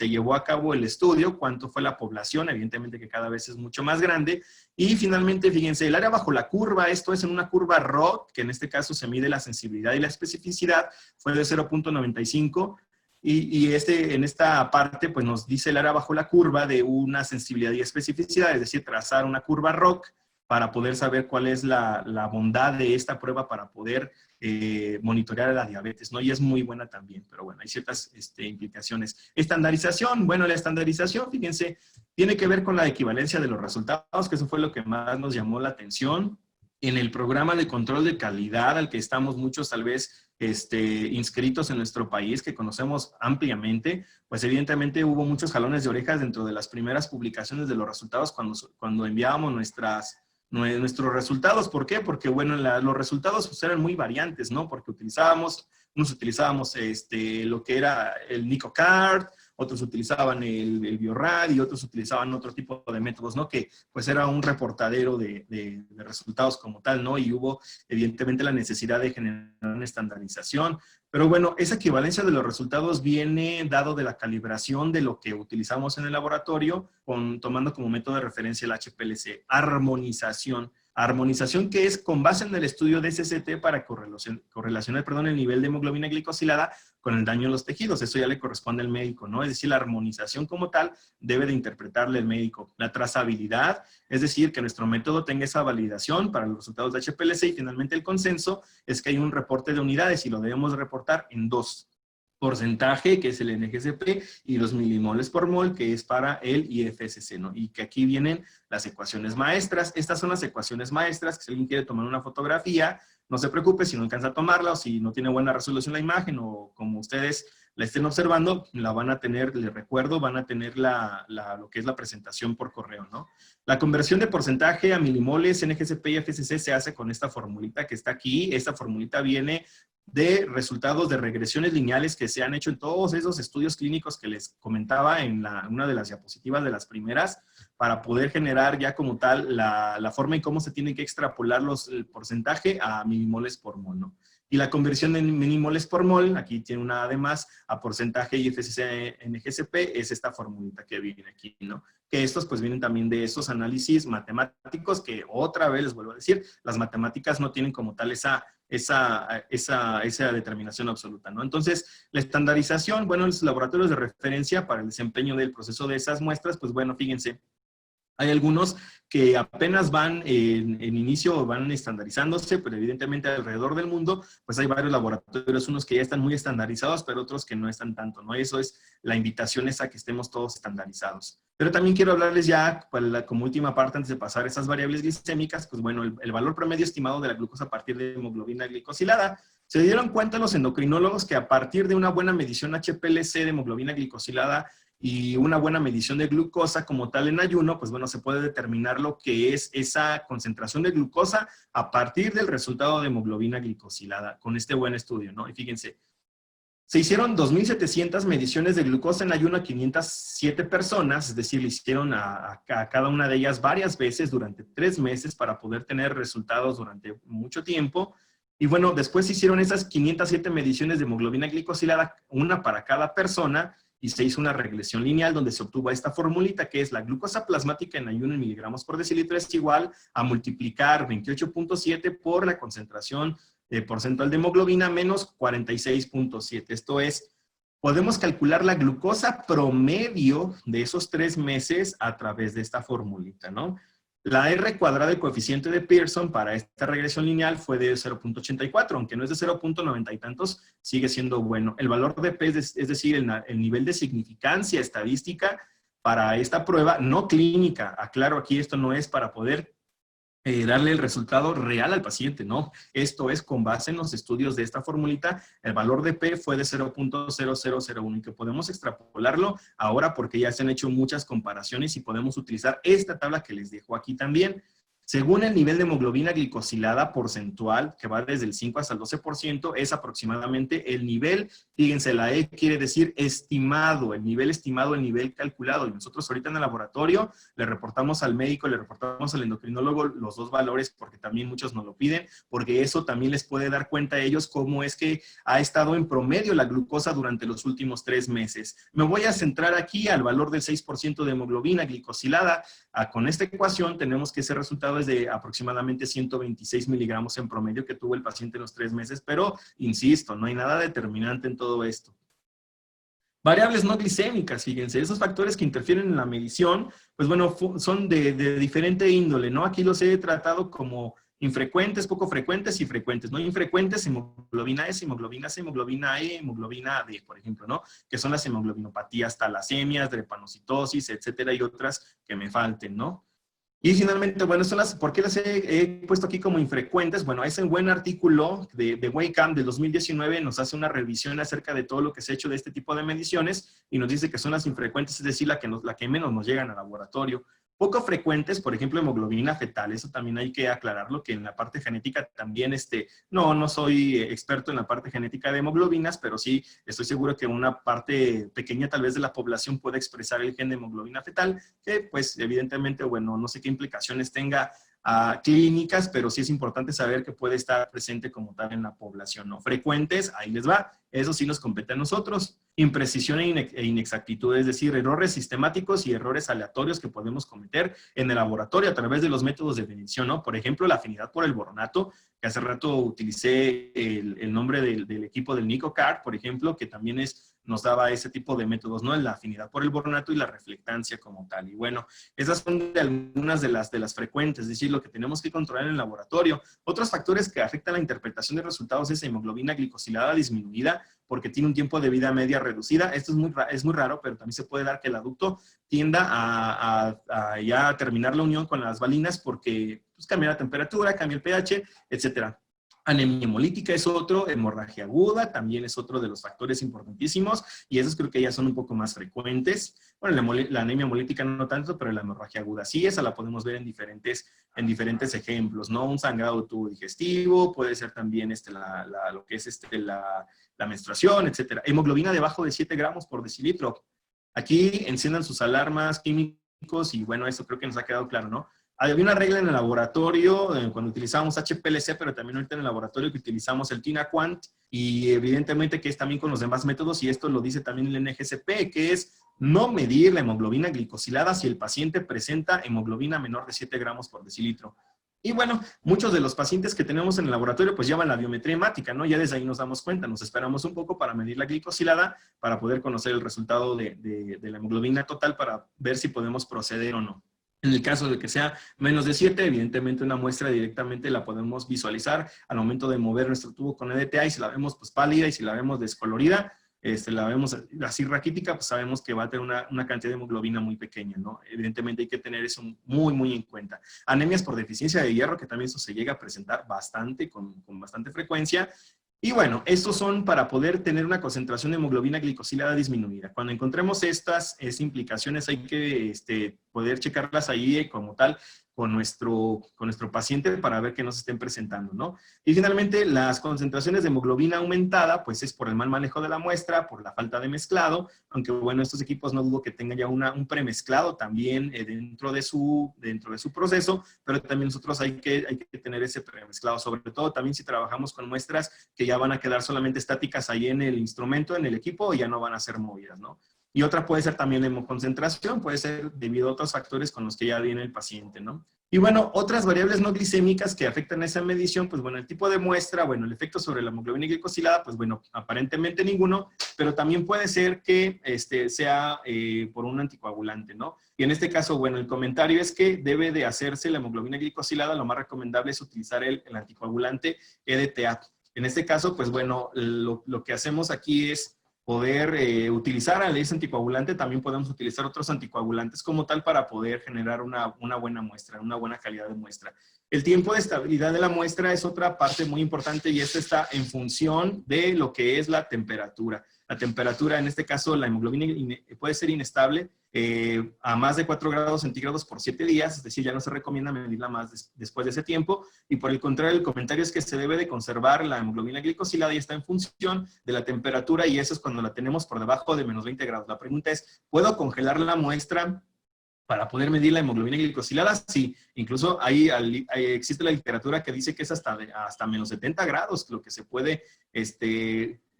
llevó a cabo el estudio, cuánto fue la población, evidentemente que cada vez es mucho más grande, y finalmente, fíjense, el área bajo la curva, esto es en una curva ROT, que en este caso se mide la sensibilidad y la especificidad, fue de 0.95, y en esta parte pues nos dice el área bajo la curva de una sensibilidad y especificidad, es decir, trazar una curva ROC para poder saber cuál es la bondad de esta prueba para poder monitorear la diabetes, ¿no? Y es muy buena también, pero bueno, hay ciertas implicaciones. Estandarización, bueno, la estandarización, fíjense, tiene que ver con la equivalencia de los resultados, que eso fue lo que más nos llamó la atención. En el programa de control de calidad al que estamos muchos tal vez inscritos en nuestro país, que conocemos ampliamente, pues evidentemente hubo muchos jalones de orejas dentro de las primeras publicaciones de los resultados cuando enviábamos nuestros resultados. ¿Por qué? Porque, bueno, los resultados pues, eran muy variantes, ¿no? Porque unos utilizábamos lo que era el NicoCard, otros utilizaban el Biorad y otros utilizaban otro tipo de métodos, ¿no? Que pues era un reportadero de resultados como tal, ¿no? Y hubo evidentemente la necesidad de generar una estandarización. Pero bueno, esa equivalencia de los resultados viene dado de la calibración de lo que utilizamos en el laboratorio, tomando como método de referencia el HPLC, armonización. Armonización, que es con base en el estudio de SCT para correlacionar el nivel de hemoglobina glicosilada con el daño en los tejidos. Eso ya le corresponde al médico, ¿no? Es decir, la armonización como tal debe de interpretarle el médico. La trazabilidad, es decir, que nuestro método tenga esa validación para los resultados de HPLC, y finalmente el consenso es que hay un reporte de unidades y lo debemos reportar en dos. Porcentaje, que es el NGCP, y los milimoles por mol, que es para el IFSC, ¿no? Y que aquí vienen las ecuaciones maestras. Estas son las ecuaciones maestras, que si alguien quiere tomar una fotografía, no se preocupe si no alcanza a tomarla, o si no tiene buena resolución la imagen, o como ustedes la estén observando, la van a tener, les recuerdo, van a tener lo que es la presentación por correo, ¿no? La conversión de porcentaje a milimoles, NGCP y FSC se hace con esta formulita que está aquí. Esta formulita viene de resultados de regresiones lineales que se han hecho en todos esos estudios clínicos que les comentaba en una de las diapositivas de las primeras, para poder generar ya como tal la forma en cómo se tiene que extrapolar el porcentaje a milimoles por mol, ¿no? Y la conversión de milimoles por mol, aquí tiene una además, a porcentaje IFSC NGCP, es esta formulita que viene aquí, ¿no? Que estos pues vienen también de esos análisis matemáticos que, otra vez les vuelvo a decir, las matemáticas no tienen como tal esa determinación absoluta, ¿no? Entonces, la estandarización, bueno, los laboratorios de referencia para el desempeño del proceso de esas muestras, pues bueno, fíjense, hay algunos que apenas van en inicio, van estandarizándose, pero evidentemente alrededor del mundo, pues hay varios laboratorios, unos que ya están muy estandarizados, pero otros que no están tanto, ¿no? Eso es la invitación, esa que estemos todos estandarizados. Pero también quiero hablarles ya, como última parte, antes de pasar a esas variables glicémicas, pues bueno, el valor promedio estimado de la glucosa a partir de hemoglobina glicosilada. Se dieron cuenta los endocrinólogos que a partir de una buena medición HPLC de hemoglobina glicosilada y una buena medición de glucosa como tal en ayuno, pues bueno, se puede determinar lo que es esa concentración de glucosa a partir del resultado de hemoglobina glicosilada con este buen estudio, ¿no? Y fíjense, se hicieron 2.700 mediciones de glucosa en ayuno a 507 personas, es decir, le hicieron a cada una de ellas varias veces durante 3 meses para poder tener resultados durante mucho tiempo. Y bueno, después se hicieron esas 507 mediciones de hemoglobina glicosilada, una para cada persona, y se hizo una regresión lineal donde se obtuvo esta formulita que es la glucosa plasmática en ayuno en miligramos por decilitro es igual a multiplicar 28.7 por la concentración porcentual de hemoglobina menos 46.7. Esto es, podemos calcular la glucosa promedio de esos 3 meses a través de esta formulita, ¿no? La R cuadrada del coeficiente de Pearson para esta regresión lineal fue de 0.84, aunque no es de 0.90 y tantos, sigue siendo bueno. El valor de P, es decir, el nivel de significancia estadística para esta prueba, no clínica, aclaro aquí, esto no es para poder darle el resultado real al paciente, no. Esto es con base en los estudios de esta formulita, el valor de P fue de 0.0001 y que podemos extrapolarlo ahora porque ya se han hecho muchas comparaciones y podemos utilizar esta tabla que les dejo aquí también. Según el nivel de hemoglobina glicosilada porcentual, que va desde el 5 hasta el 12%, es aproximadamente el nivel, fíjense, la E quiere decir estimado, el nivel calculado. Y nosotros ahorita en el laboratorio le reportamos al médico, le reportamos al endocrinólogo los dos valores, porque también muchos nos lo piden, porque eso también les puede dar cuenta a ellos cómo es que ha estado en promedio la glucosa durante los últimos 3 meses. Me voy a centrar aquí al valor del 6% de hemoglobina glicosilada. Con esta ecuación tenemos que ese resultado es de aproximadamente 126 miligramos en promedio que tuvo el paciente en los 3 meses, pero insisto, no hay nada determinante en todo esto. Variables no glicémicas, fíjense, esos factores que interfieren en la medición, pues bueno, son de diferente índole, ¿no? Aquí los he tratado como infrecuentes, poco frecuentes y frecuentes, ¿no? Infrecuentes, hemoglobina S, hemoglobina C, hemoglobina E, hemoglobina D, por ejemplo, ¿no? Que son las hemoglobinopatías, talasemias, drepanocitosis, etcétera, y otras que me falten, ¿no? Y finalmente, bueno, ¿por qué las he puesto aquí como infrecuentes? Bueno, ese buen artículo de Waycamp del 2019 nos hace una revisión acerca de todo lo que se ha hecho de este tipo de mediciones y nos dice que son las infrecuentes, es decir, la que menos nos llegan al laboratorio. Poco frecuentes, por ejemplo, hemoglobina fetal, eso también hay que aclararlo, que en la parte genética también, no soy experto en la parte genética de hemoglobinas, pero sí estoy seguro que una parte pequeña tal vez de la población puede expresar el gen de hemoglobina fetal, que pues evidentemente, bueno, no sé qué implicaciones tenga clínicas, pero sí es importante saber que puede estar presente como tal en la población, ¿no? Frecuentes, ahí les va, eso sí nos compete a nosotros. Imprecisión e inexactitud, es decir, errores sistemáticos y errores aleatorios que podemos cometer en el laboratorio a través de los métodos de medición, ¿no? Por ejemplo, la afinidad por el boronato, que hace rato utilicé el nombre del equipo del NicoCard, por ejemplo, que también nos daba ese tipo de métodos, ¿no? La afinidad por el boronato y la reflectancia como tal. Y bueno, esas son algunas de las frecuentes, es decir, lo que tenemos que controlar en el laboratorio. Otros factores que afectan la interpretación de resultados es hemoglobina glicosilada disminuida, porque tiene un tiempo de vida media reducida. Esto es muy raro, pero también se puede dar que el adulto tienda a ya terminar la unión con las valinas porque pues, cambia la temperatura, cambia el pH, etcétera. Anemia hemolítica es otro, hemorragia aguda también es otro de los factores importantísimos y esos creo que ya son un poco más frecuentes. Bueno, la anemia hemolítica no tanto, pero la hemorragia aguda sí, esa la podemos ver en diferentes ejemplos, ¿no? Un sangrado de tubo digestivo, puede ser también lo que es la menstruación, etcétera. Hemoglobina debajo de 7 gramos por decilitro. Aquí enciendan sus alarmas químicos y bueno, eso creo que nos ha quedado claro, ¿no? Había una regla en el laboratorio cuando utilizábamos HPLC, pero también ahorita en el laboratorio que utilizamos el TINAQuant y evidentemente que es también con los demás métodos y esto lo dice también el NGCP, que es no medir la hemoglobina glicosilada si el paciente presenta hemoglobina menor de 7 gramos por decilitro. Y bueno, muchos de los pacientes que tenemos en el laboratorio pues llevan la biometría hemática, ¿no? Ya desde ahí nos damos cuenta, nos esperamos un poco para medir la glicosilada, para poder conocer el resultado de la hemoglobina total para ver si podemos proceder o no. En el caso de que sea menos de 7, evidentemente una muestra directamente la podemos visualizar al momento de mover nuestro tubo con EDTA y si la vemos pues pálida y si la vemos descolorida, la vemos así raquítica, pues sabemos que va a tener una cantidad de hemoglobina muy pequeña, ¿no? Evidentemente hay que tener eso muy, muy en cuenta. Anemias por deficiencia de hierro, que también eso se llega a presentar bastante, con bastante frecuencia. Y bueno, estos son para poder tener una concentración de hemoglobina glicosilada disminuida. Cuando encontremos estas implicaciones hay que poder checarlas ahí como tal con nuestro paciente para ver que no se estén presentando, ¿no? Y finalmente, las concentraciones de hemoglobina aumentada, pues es por el mal manejo de la muestra, por la falta de mezclado, aunque bueno, estos equipos no dudo que tengan ya un premezclado también dentro de su proceso, pero también nosotros hay que tener ese premezclado, sobre todo también si trabajamos con muestras que ya van a quedar solamente estáticas ahí en el instrumento, en el equipo, y ya no van a ser movidas, ¿no? Y otra puede ser también la hemoconcentración, puede ser debido a otros factores con los que ya viene el paciente, ¿no? Y bueno, otras variables no glicémicas que afectan esa medición, pues bueno, el tipo de muestra, bueno, el efecto sobre la hemoglobina glicosilada, pues bueno, aparentemente ninguno, pero también puede ser que sea por un anticoagulante, ¿no? Y en este caso, bueno, el comentario es que debe de hacerse la hemoglobina glicosilada, lo más recomendable es utilizar el anticoagulante EDTA. En este caso, pues bueno, lo que hacemos aquí es poder utilizar ese anticoagulante, también podemos utilizar otros anticoagulantes como tal para poder generar una buena muestra, una buena calidad de muestra. El tiempo de estabilidad de la muestra es otra parte muy importante y esta está en función de lo que es la temperatura. La temperatura, en este caso, la hemoglobina puede ser inestable a más de 4 grados centígrados por 7 días, es decir, ya no se recomienda medirla más después de ese tiempo, y por el contrario, el comentario es que se debe de conservar la hemoglobina glicosilada y está en función de la temperatura, y eso es cuando la tenemos por debajo de menos 20 grados. La pregunta es, ¿puedo congelar la muestra para poder medir la hemoglobina glicosilada? Sí, incluso existe la literatura que dice que es hasta menos 70 grados lo que se puede,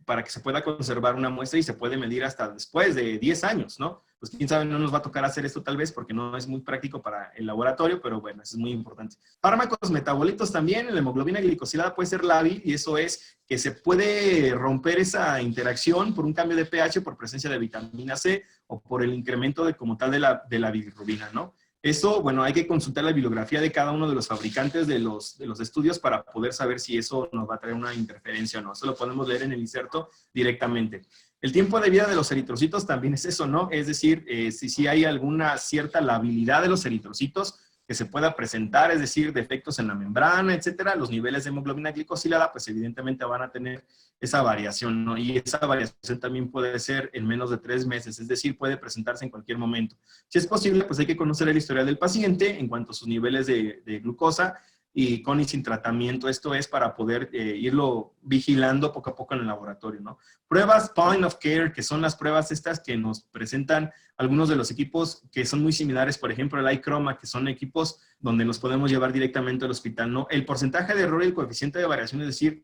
para que se pueda conservar una muestra y se puede medir hasta después de 10 años, ¿no? Pues quién sabe, no nos va a tocar hacer esto tal vez porque no es muy práctico para el laboratorio, pero bueno, eso es muy importante. Fármacos metabolitos también, la hemoglobina glicosilada puede ser lábil y eso es que se puede romper esa interacción por un cambio de pH, por presencia de vitamina C o por el incremento como tal de la bilirrubina, ¿no? Eso, bueno, hay que consultar la bibliografía de cada uno de los fabricantes de los estudios para poder saber si eso nos va a traer una interferencia o no. Eso lo podemos leer en el inserto directamente. El tiempo de vida de los eritrocitos también es eso, ¿no? Es decir, si hay alguna cierta labilidad de los eritrocitos que se pueda presentar, es decir, defectos en la membrana, etcétera, los niveles de hemoglobina glicosilada, pues evidentemente van a tener esa variación, ¿no? Y esa variación también puede ser en menos de 3 meses, es decir, puede presentarse en cualquier momento. Si es posible, pues hay que conocer el historial del paciente en cuanto a sus niveles de glucosa, y con y sin tratamiento. Esto es para poder irlo vigilando poco a poco en el laboratorio, ¿no? Pruebas point of care, que son las pruebas estas que nos presentan algunos de los equipos que son muy similares, por ejemplo, el iChroma, que son equipos donde nos podemos llevar directamente al hospital, ¿no? El porcentaje de error y el coeficiente de variación, es decir,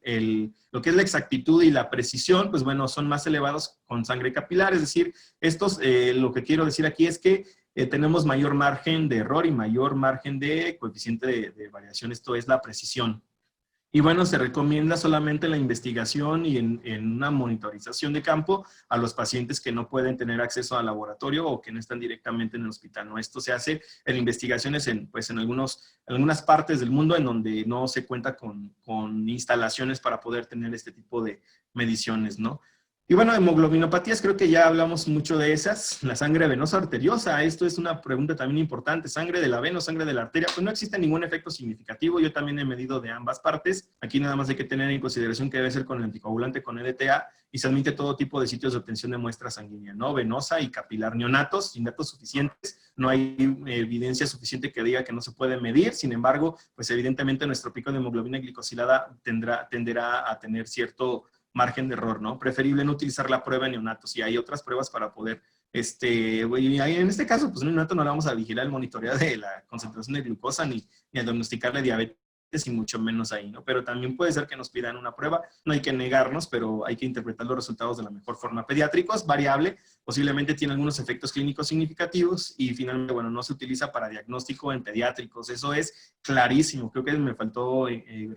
lo que es la exactitud y la precisión, pues bueno, son más elevados con sangre capilar, es decir, estos, lo que quiero decir aquí es que tenemos mayor margen de error y mayor margen de coeficiente de variación, esto es la precisión. Y bueno, se recomienda solamente la investigación y en una monitorización de campo a los pacientes que no pueden tener acceso al laboratorio o que no están directamente en el hospital, ¿no? Esto se hace en investigaciones en algunas partes del mundo en donde no se cuenta con instalaciones para poder tener este tipo de mediciones, ¿no? Y bueno, hemoglobinopatías, creo que ya hablamos mucho de esas. La sangre venosa arteriosa, esto es una pregunta también importante. Sangre de la vena o sangre de la arteria, pues no existe ningún efecto significativo. Yo también he medido de ambas partes. Aquí nada más hay que tener en consideración que debe ser con el anticoagulante, con EDTA, y se admite todo tipo de sitios de obtención de muestra sanguínea, ¿no? Venosa y capilar. Neonatos, sin datos suficientes. No hay evidencia suficiente que diga que no se puede medir. Sin embargo, pues evidentemente nuestro pico de hemoglobina glicosilada tenderá a tener cierto margen de error, ¿no? Preferible no utilizar la prueba en neonatos, y hay otras pruebas para poder, en este caso, pues en neonato no le vamos a vigilar el monitoreo de la concentración de glucosa ni a diagnosticarle diabetes, y mucho menos ahí, ¿no? Pero también puede ser que nos pidan una prueba, no hay que negarnos, pero hay que interpretar los resultados de la mejor forma. Pediátricos, variable, posiblemente tiene algunos efectos clínicos significativos, y finalmente, bueno, no se utiliza para diagnóstico en pediátricos, eso es clarísimo, creo que me faltó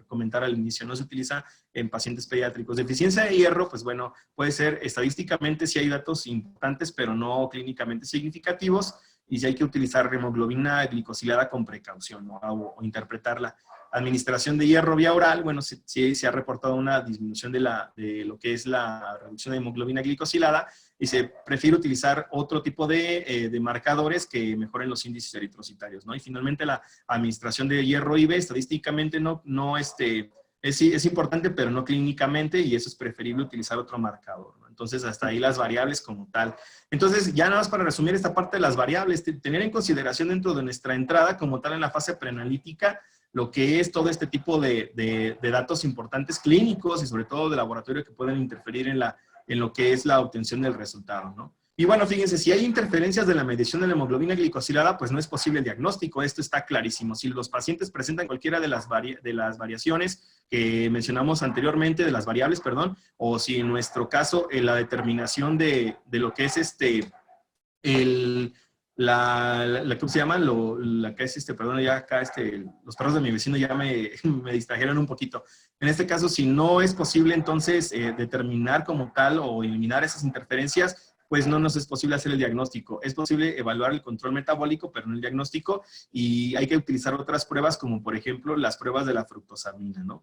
comentar al inicio, no se utiliza en pacientes pediátricos. Deficiencia de hierro, pues bueno, puede ser estadísticamente si hay datos importantes, pero no clínicamente significativos, y si hay que utilizar hemoglobina glicosilada con precaución, ¿no? o interpretarla. Administración de hierro vía oral, bueno, sí se ha reportado una disminución de lo que es la reducción de hemoglobina glicosilada, y se prefiere utilizar otro tipo de marcadores que mejoren los índices eritrocitarios, ¿no? Y finalmente la administración de hierro IV, estadísticamente es importante, pero no clínicamente, y eso es preferible utilizar otro marcador, ¿no? Entonces, hasta ahí las variables como tal. Entonces, ya nada más para resumir esta parte de las variables, tener en consideración dentro de nuestra entrada como tal en la fase preanalítica, lo que es todo este tipo de datos importantes clínicos y sobre todo de laboratorio que pueden interferir en lo que es la obtención del resultado, ¿no? Y bueno, fíjense, si hay interferencias de la medición de la hemoglobina glicosilada, pues no es posible el diagnóstico, esto está clarísimo. Si los pacientes presentan cualquiera de las variaciones que mencionamos anteriormente, de las variables, perdón, o si en nuestro caso la determinación de lo que es ¿cómo se llama? La que es perdón, ya acá los perros de mi vecino ya me distrajeron un poquito. En este caso, si no es posible entonces determinar como tal o eliminar esas interferencias, pues no nos es posible hacer el diagnóstico. Es posible evaluar el control metabólico, pero no el diagnóstico, y hay que utilizar otras pruebas como por ejemplo las pruebas de la fructosamina, ¿no?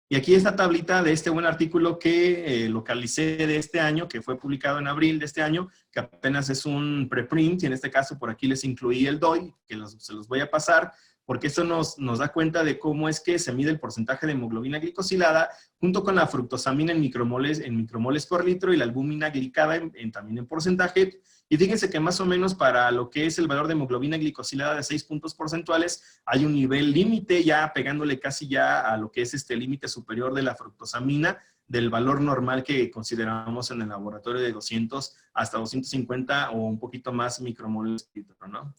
Y aquí esta tablita de este buen artículo que localicé de este año, que fue publicado en abril de este año, que apenas es un preprint, y en este caso por aquí les incluí el DOI, que se los voy a pasar, porque esto nos da cuenta de cómo es que se mide el porcentaje de hemoglobina glicosilada junto con la fructosamina en micromoles por litro y la albúmina glicada también en porcentaje. Y fíjense que más o menos para lo que es el valor de hemoglobina glicosilada de 6 puntos porcentuales, hay un nivel límite ya pegándole casi ya a lo que es este límite superior de la fructosamina, del valor normal que consideramos en el laboratorio de 200 hasta 250 o un poquito más micromoles por litro, ¿no?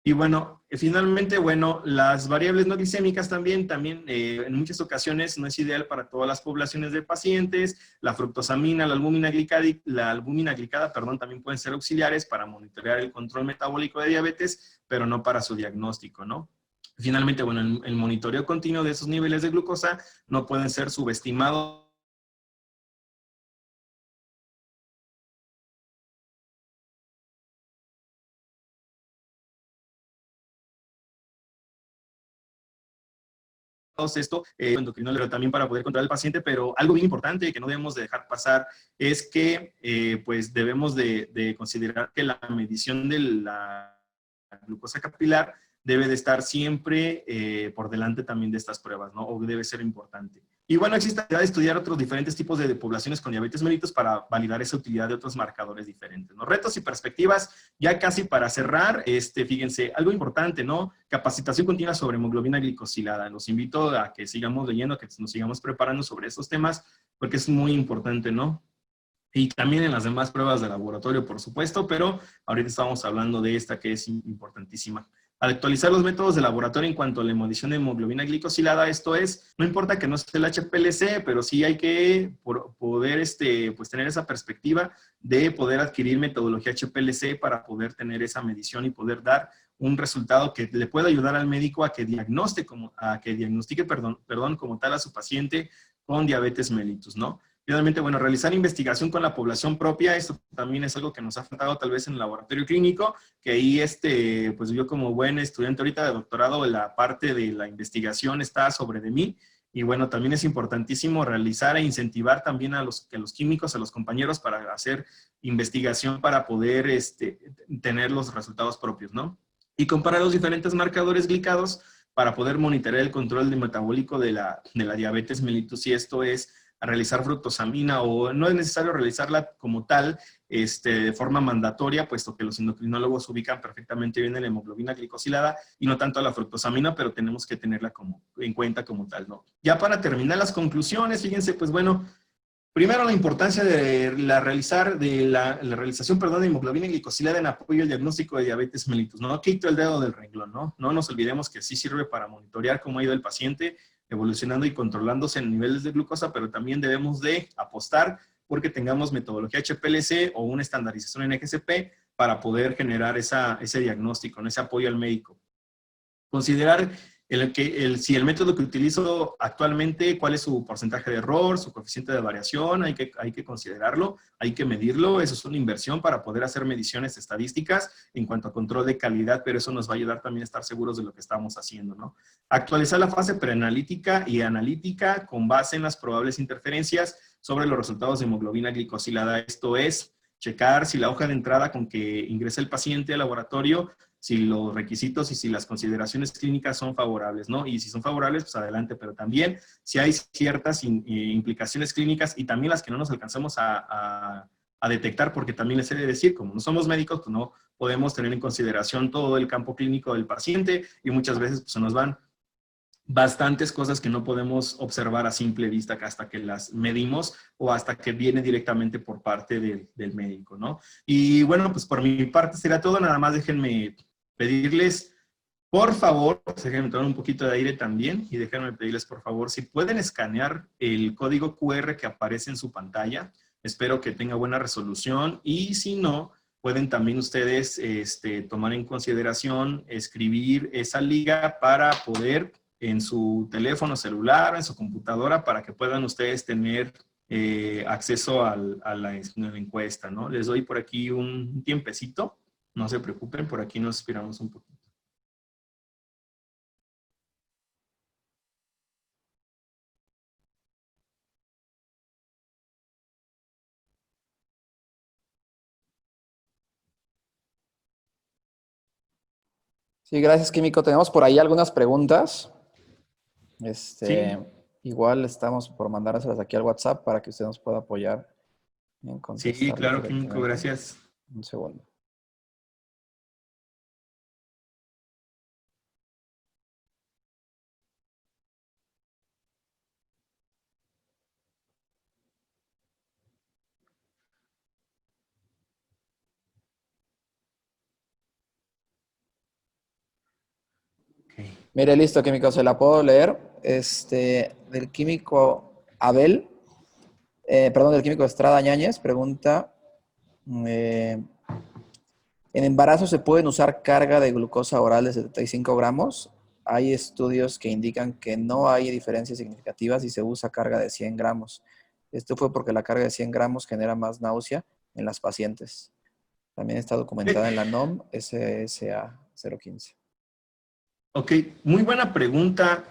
Y bueno, finalmente, bueno, las variables no glicémicas también en muchas ocasiones no es ideal para todas las poblaciones de pacientes. La fructosamina, la albúmina glicada, perdón, también pueden ser auxiliares para monitorear el control metabólico de diabetes, pero no para su diagnóstico, ¿no? Finalmente, bueno, el monitoreo continuo de esos niveles de glucosa no pueden ser subestimados esto, endocrinólogo también para poder controlar al paciente, pero algo bien importante que no debemos de dejar pasar es que pues debemos de considerar que la medición de la glucosa capilar debe de estar siempre por delante también de estas pruebas, ¿no? O debe ser importante. Y bueno, existe la idea de estudiar otros diferentes tipos de poblaciones con diabetes mellitus para validar esa utilidad de otros marcadores diferentes, ¿no? Retos y perspectivas, ya casi para cerrar, fíjense, algo importante, ¿no? Capacitación continua sobre hemoglobina glicosilada. Los invito a que sigamos leyendo, a que nos sigamos preparando sobre estos temas, porque es muy importante, ¿no? Y también en las demás pruebas de laboratorio, por supuesto, pero ahorita estamos hablando de esta que es importantísima. Al actualizar los métodos de laboratorio en cuanto a la medición de hemoglobina glicosilada, esto es, no importa que no sea el HPLC, pero sí hay que poder pues tener esa perspectiva de poder adquirir metodología HPLC para poder tener esa medición y poder dar un resultado que le pueda ayudar al médico a que diagnostique como tal a su paciente con diabetes mellitus, ¿no? Finalmente, bueno, realizar investigación con la población propia, esto también es algo que nos ha faltado tal vez en el laboratorio clínico, que ahí, pues yo como buen estudiante ahorita de doctorado, la parte de la investigación está sobre de mí, y bueno, también es importantísimo realizar e incentivar también a los químicos, a los compañeros para hacer investigación para poder tener los resultados propios, ¿no? Y comparar los diferentes marcadores glicados para poder monitorear el control metabólico de la diabetes mellitus, y esto es a realizar fructosamina, o no es necesario realizarla como tal de forma mandatoria, puesto que los endocrinólogos ubican perfectamente bien la hemoglobina glicosilada y no tanto la fructosamina, pero tenemos que tenerla en cuenta como tal, ¿no? Ya para terminar las conclusiones, fíjense, pues bueno, primero la importancia de la realización de hemoglobina glicosilada en apoyo al diagnóstico de diabetes mellitus, ¿no? Quito el dedo del renglón, ¿no? No nos olvidemos que sí sirve para monitorear cómo ha ido el paciente, evolucionando y controlándose en niveles de glucosa, pero también debemos de apostar porque tengamos metodología HPLC o una estandarización en EGCP para poder generar ese diagnóstico, ¿no? Ese apoyo al médico. Considerar si el método que utilizo actualmente, cuál es su porcentaje de error, su coeficiente de variación, hay que considerarlo, hay que medirlo, eso es una inversión para poder hacer mediciones estadísticas en cuanto a control de calidad, pero eso nos va a ayudar también a estar seguros de lo que estamos haciendo, ¿no? Actualizar la fase preanalítica y analítica con base en las probables interferencias sobre los resultados de hemoglobina glicosilada. Esto es, checar si la hoja de entrada con que ingresa el paciente al laboratorio, si los requisitos y si las consideraciones clínicas son favorables, ¿no? Y si son favorables, pues adelante, pero también si hay ciertas implicaciones clínicas y también las que no nos alcanzamos a detectar, porque también les he de decir, como no somos médicos, pues no podemos tener en consideración todo el campo clínico del paciente y muchas veces pues, se nos van bastantes cosas que no podemos observar a simple vista hasta que las medimos o hasta que viene directamente por parte del médico, ¿no? Y bueno, pues por mi parte será todo. Nada más déjenme pedirles, por favor, déjenme tomar un poquito de aire también y déjenme pedirles, por favor, si pueden escanear el código QR que aparece en su pantalla. Espero que tenga buena resolución y si no, pueden también ustedes tomar en consideración escribir esa liga para poder en su teléfono celular, en su computadora, para que puedan ustedes tener acceso a la encuesta, ¿no? Les doy por aquí un tiempecito, no se preocupen, por aquí nos esperamos un poquito. Sí, gracias, Químico. Tenemos por ahí algunas preguntas. Sí. Igual estamos por mandárselas aquí al WhatsApp para que usted nos pueda apoyar en contestar. Sí, claro, Químico, gracias. Un segundo. Okay. Mire, listo, Químico, se la puedo leer. Del químico Abel, del químico Estrada Ñáñez, pregunta, ¿en embarazo se pueden usar carga de glucosa oral de 75 gramos? Hay estudios que indican que no hay diferencias significativas si se usa carga de 100 gramos. Esto fue porque la carga de 100 gramos genera más náusea en las pacientes. También está documentada en la NOM SSA 015. Ok, muy buena pregunta.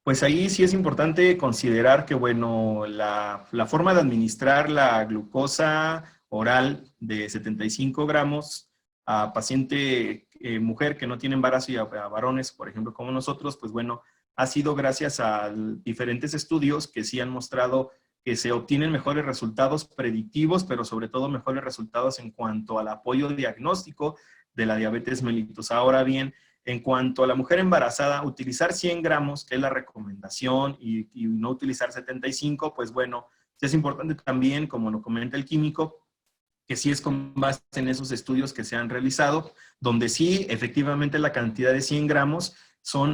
Pues ahí sí es importante considerar que, bueno, la forma de administrar la glucosa oral de 75 gramos a paciente mujer que no tiene embarazo y a varones, por ejemplo, como nosotros, pues bueno, ha sido gracias a diferentes estudios que sí han mostrado que se obtienen mejores resultados predictivos, pero sobre todo mejores resultados en cuanto al apoyo diagnóstico de la diabetes mellitus. Ahora bien, en cuanto a la mujer embarazada, utilizar 100 gramos, que es la recomendación, y no utilizar 75, pues bueno, es importante también, como lo comenta el químico, que sí es con base en esos estudios que se han realizado, donde sí, efectivamente, la cantidad de 100 gramos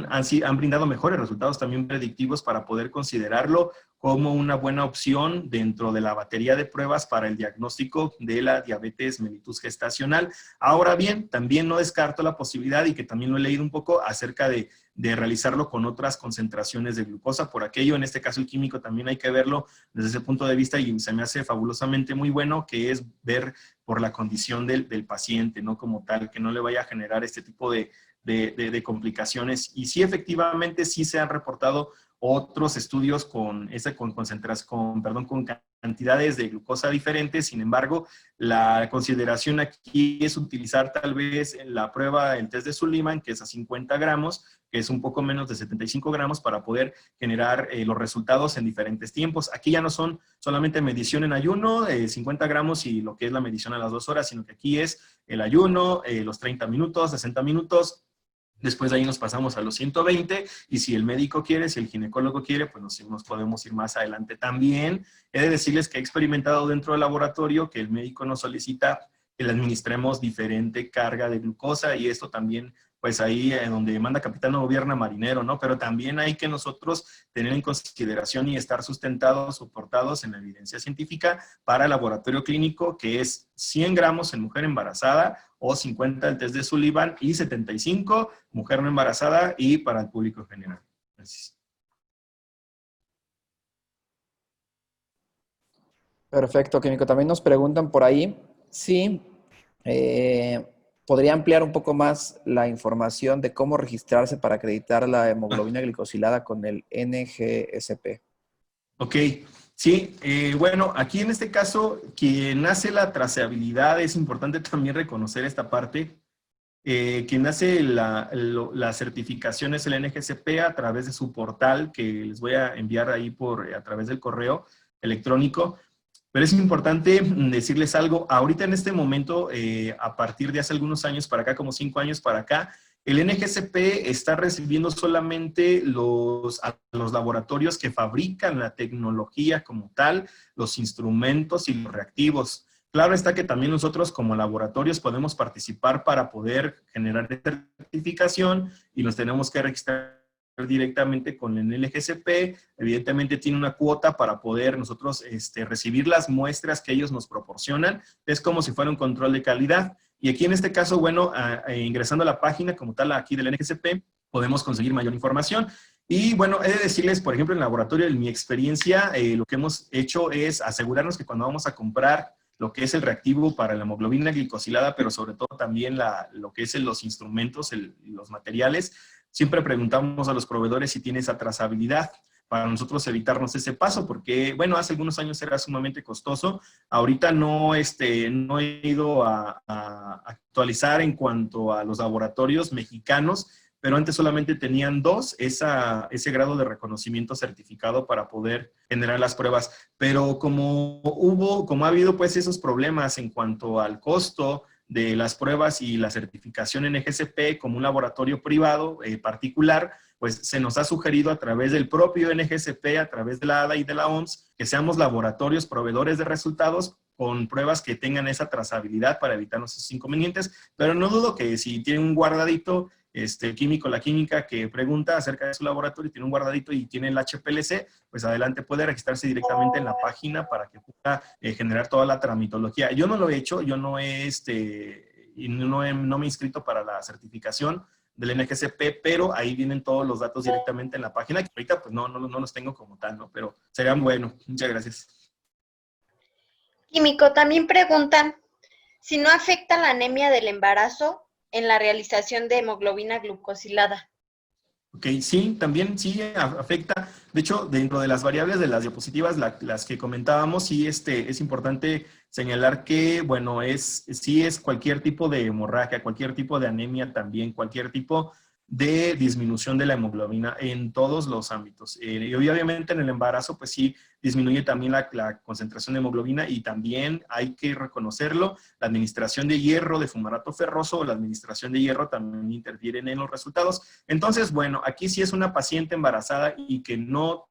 han brindado mejores resultados también predictivos para poder considerarlo como una buena opción dentro de la batería de pruebas para el diagnóstico de la diabetes mellitus gestacional. Ahora bien, también no descarto la posibilidad, y que también lo he leído un poco, acerca de realizarlo con otras concentraciones de glucosa. Por aquello, en este caso el químico también hay que verlo desde ese punto de vista, y se me hace fabulosamente muy bueno, que es ver por la condición del paciente, ¿no? Como tal, que no le vaya a generar este tipo de complicaciones. Y sí, efectivamente, sí se han reportado otros estudios con cantidades de glucosa diferentes. Sin embargo, la consideración aquí es utilizar tal vez la prueba, el test de Sullivan, que es a 50 gramos, que es un poco menos de 75 gramos, para poder generar los resultados en diferentes tiempos. Aquí ya no son solamente medición en ayuno, 50 gramos y lo que es la medición a las 2 horas, sino que aquí es el ayuno, los 30 minutos, 60 minutos, después de ahí nos pasamos a los 120, y si el médico quiere, si el ginecólogo quiere, pues nos podemos ir más adelante también. He de decirles que he experimentado dentro del laboratorio que el médico nos solicita que le administremos diferente carga de glucosa, y esto también, pues ahí donde manda capitán no gobierna marinero, ¿no? Pero también hay que nosotros tener en consideración y estar sustentados, soportados en la evidencia científica para el laboratorio clínico, que es 100 gramos en mujer embarazada, o 50 el test de Sullivan, y 75 mujer no embarazada, y para el público en general. Gracias. Perfecto, químico. También nos preguntan por ahí si podría ampliar un poco más la información de cómo registrarse para acreditar la hemoglobina glicosilada con el NGSP. Ok, sí, bueno, aquí en este caso, quien hace la trazabilidad, es importante también reconocer esta parte. Quien hace la certificación es el NGSP a través de su portal, que les voy a enviar ahí a través del correo electrónico. Pero es importante decirles algo. Ahorita en este momento, a partir de hace algunos años para acá, como 5 años para acá, el NGSP está recibiendo solamente a los laboratorios que fabrican la tecnología como tal, los instrumentos y los reactivos. Claro está que también nosotros como laboratorios podemos participar para poder generar certificación, y nos tenemos que registrar directamente con el NGSP. Evidentemente tiene una cuota para poder nosotros recibir las muestras que ellos nos proporcionan. Es como si fuera un control de calidad. Y aquí en este caso, bueno, ingresando a la página como tal aquí del NGSP, podemos conseguir mayor información. Y bueno, he de decirles, por ejemplo, en el laboratorio, en mi experiencia, lo que hemos hecho es asegurarnos que cuando vamos a comprar lo que es el reactivo para la hemoglobina glicosilada, pero sobre todo también lo que es los instrumentos, los materiales, siempre preguntamos a los proveedores si tiene esa trazabilidad, para nosotros evitarnos ese paso, porque, bueno, hace algunos años era sumamente costoso. Ahorita no he ido a actualizar en cuanto a los laboratorios mexicanos, pero antes solamente tenían 2 ese grado de reconocimiento certificado para poder generar las pruebas. Pero como ha habido pues esos problemas en cuanto al costo de las pruebas y la certificación en NGSP como un laboratorio privado particular, pues se nos ha sugerido a través del propio NGSP, a través de la ADA y de la OMS, que seamos laboratorios proveedores de resultados con pruebas que tengan esa trazabilidad para evitarnos esos inconvenientes. Pero no dudo que si tienen un guardadito, el químico, la química que pregunta acerca de su laboratorio, tiene un guardadito y tiene el HPLC, pues adelante puede registrarse directamente en la página para que pueda generar toda la tramitología. Yo no lo he hecho, yo no me he inscrito para la certificación del NGSP, pero ahí vienen todos los datos directamente en la página, que ahorita pues no los tengo como tal, ¿no? Pero serían buenos. Muchas gracias. Químico, también preguntan si no afecta la anemia del embarazo en la realización de hemoglobina glucosilada. Ok, sí, también sí afecta. De hecho, dentro de las variables de las diapositivas, las que comentábamos, sí es importante señalar que, bueno, sí es cualquier tipo de hemorragia, cualquier tipo de anemia también, cualquier tipo de disminución de la hemoglobina en todos los ámbitos. Y obviamente en el embarazo, pues sí, disminuye también la concentración de hemoglobina, y también hay que reconocerlo, la administración de hierro, de fumarato ferroso, o la administración de hierro también interfieren en los resultados. Entonces, bueno, aquí sí es una paciente embarazada y que no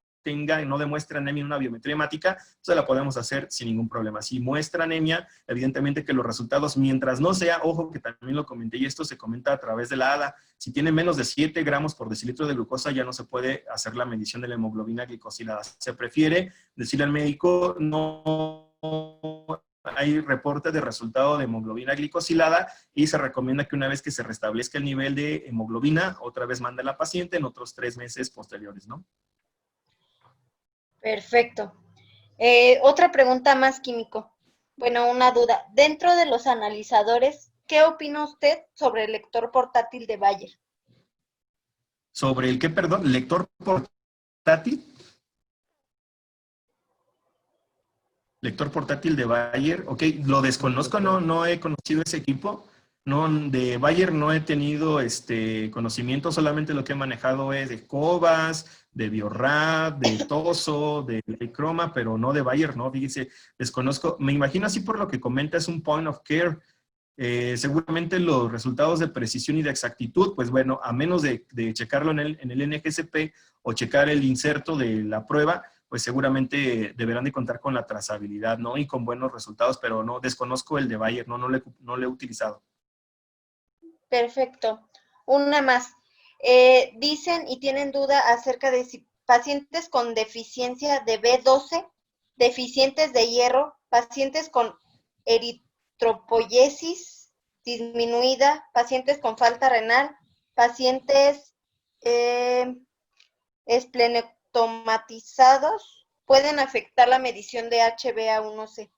demuestra anemia en una biometría hemática, se la podemos hacer sin ningún problema. Si muestra anemia, evidentemente que los resultados, mientras no sea, ojo que también lo comenté y esto se comenta a través de la ADA, si tiene menos de 7 gramos por decilitro de glucosa, ya no se puede hacer la medición de la hemoglobina glicosilada. Se prefiere decirle al médico, no hay reporte de resultado de hemoglobina glicosilada, y se recomienda que una vez que se restablezca el nivel de hemoglobina, otra vez manda a la paciente en otros 3 meses posteriores, ¿no? Perfecto. Otra pregunta más, químico. Bueno, una duda. Dentro de los analizadores, ¿qué opina usted sobre el lector portátil de Bayer? ¿Sobre el qué, perdón? ¿Lector portátil? Lector portátil de Bayer. Ok, lo desconozco, no he conocido ese equipo. No, de Bayer no he tenido conocimiento, solamente lo que he manejado es de Cobas, de Biorad, de Toso, de Croma, pero no de Bayer, ¿no? Fíjese, desconozco. Me imagino así por lo que comenta, es un point of care. Seguramente los resultados de precisión y de exactitud, pues bueno, a menos de checarlo en el NGSP o checar el inserto de la prueba, pues seguramente deberán de contar con la trazabilidad, ¿no? Y con buenos resultados, pero no, desconozco el de Bayer, no lo he utilizado. Perfecto. Una más. Dicen y tienen duda acerca de si pacientes con deficiencia de B12, deficientes de hierro, pacientes con eritropoyesis disminuida, pacientes con falta renal, pacientes esplenectomatizados, pueden afectar la medición de HbA1c.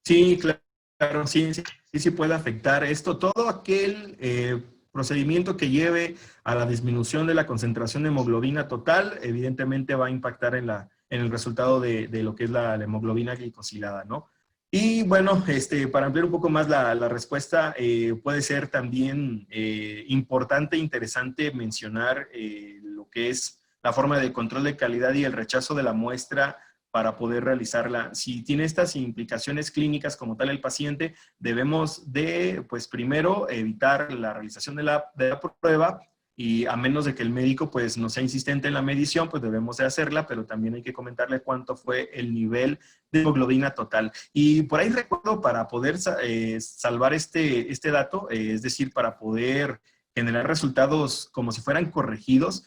Sí, claro, sí puede afectar esto. Todo aquel procedimiento que lleve a la disminución de la concentración de hemoglobina total, evidentemente va a impactar en el resultado de lo que es la hemoglobina glicosilada, ¿no? Y bueno, para ampliar un poco más la respuesta, puede ser también importante e interesante mencionar lo que es la forma de control de calidad y el rechazo de la muestra para poder realizarla. Si tiene estas implicaciones clínicas como tal el paciente, debemos de, pues primero, evitar la realización de la prueba, y a menos de que el médico pues no sea insistente en la medición, pues debemos de hacerla, pero también hay que comentarle cuánto fue el nivel de hemoglobina total. Y por ahí recuerdo, para poder salvar este dato, es decir, para poder generar resultados como si fueran corregidos,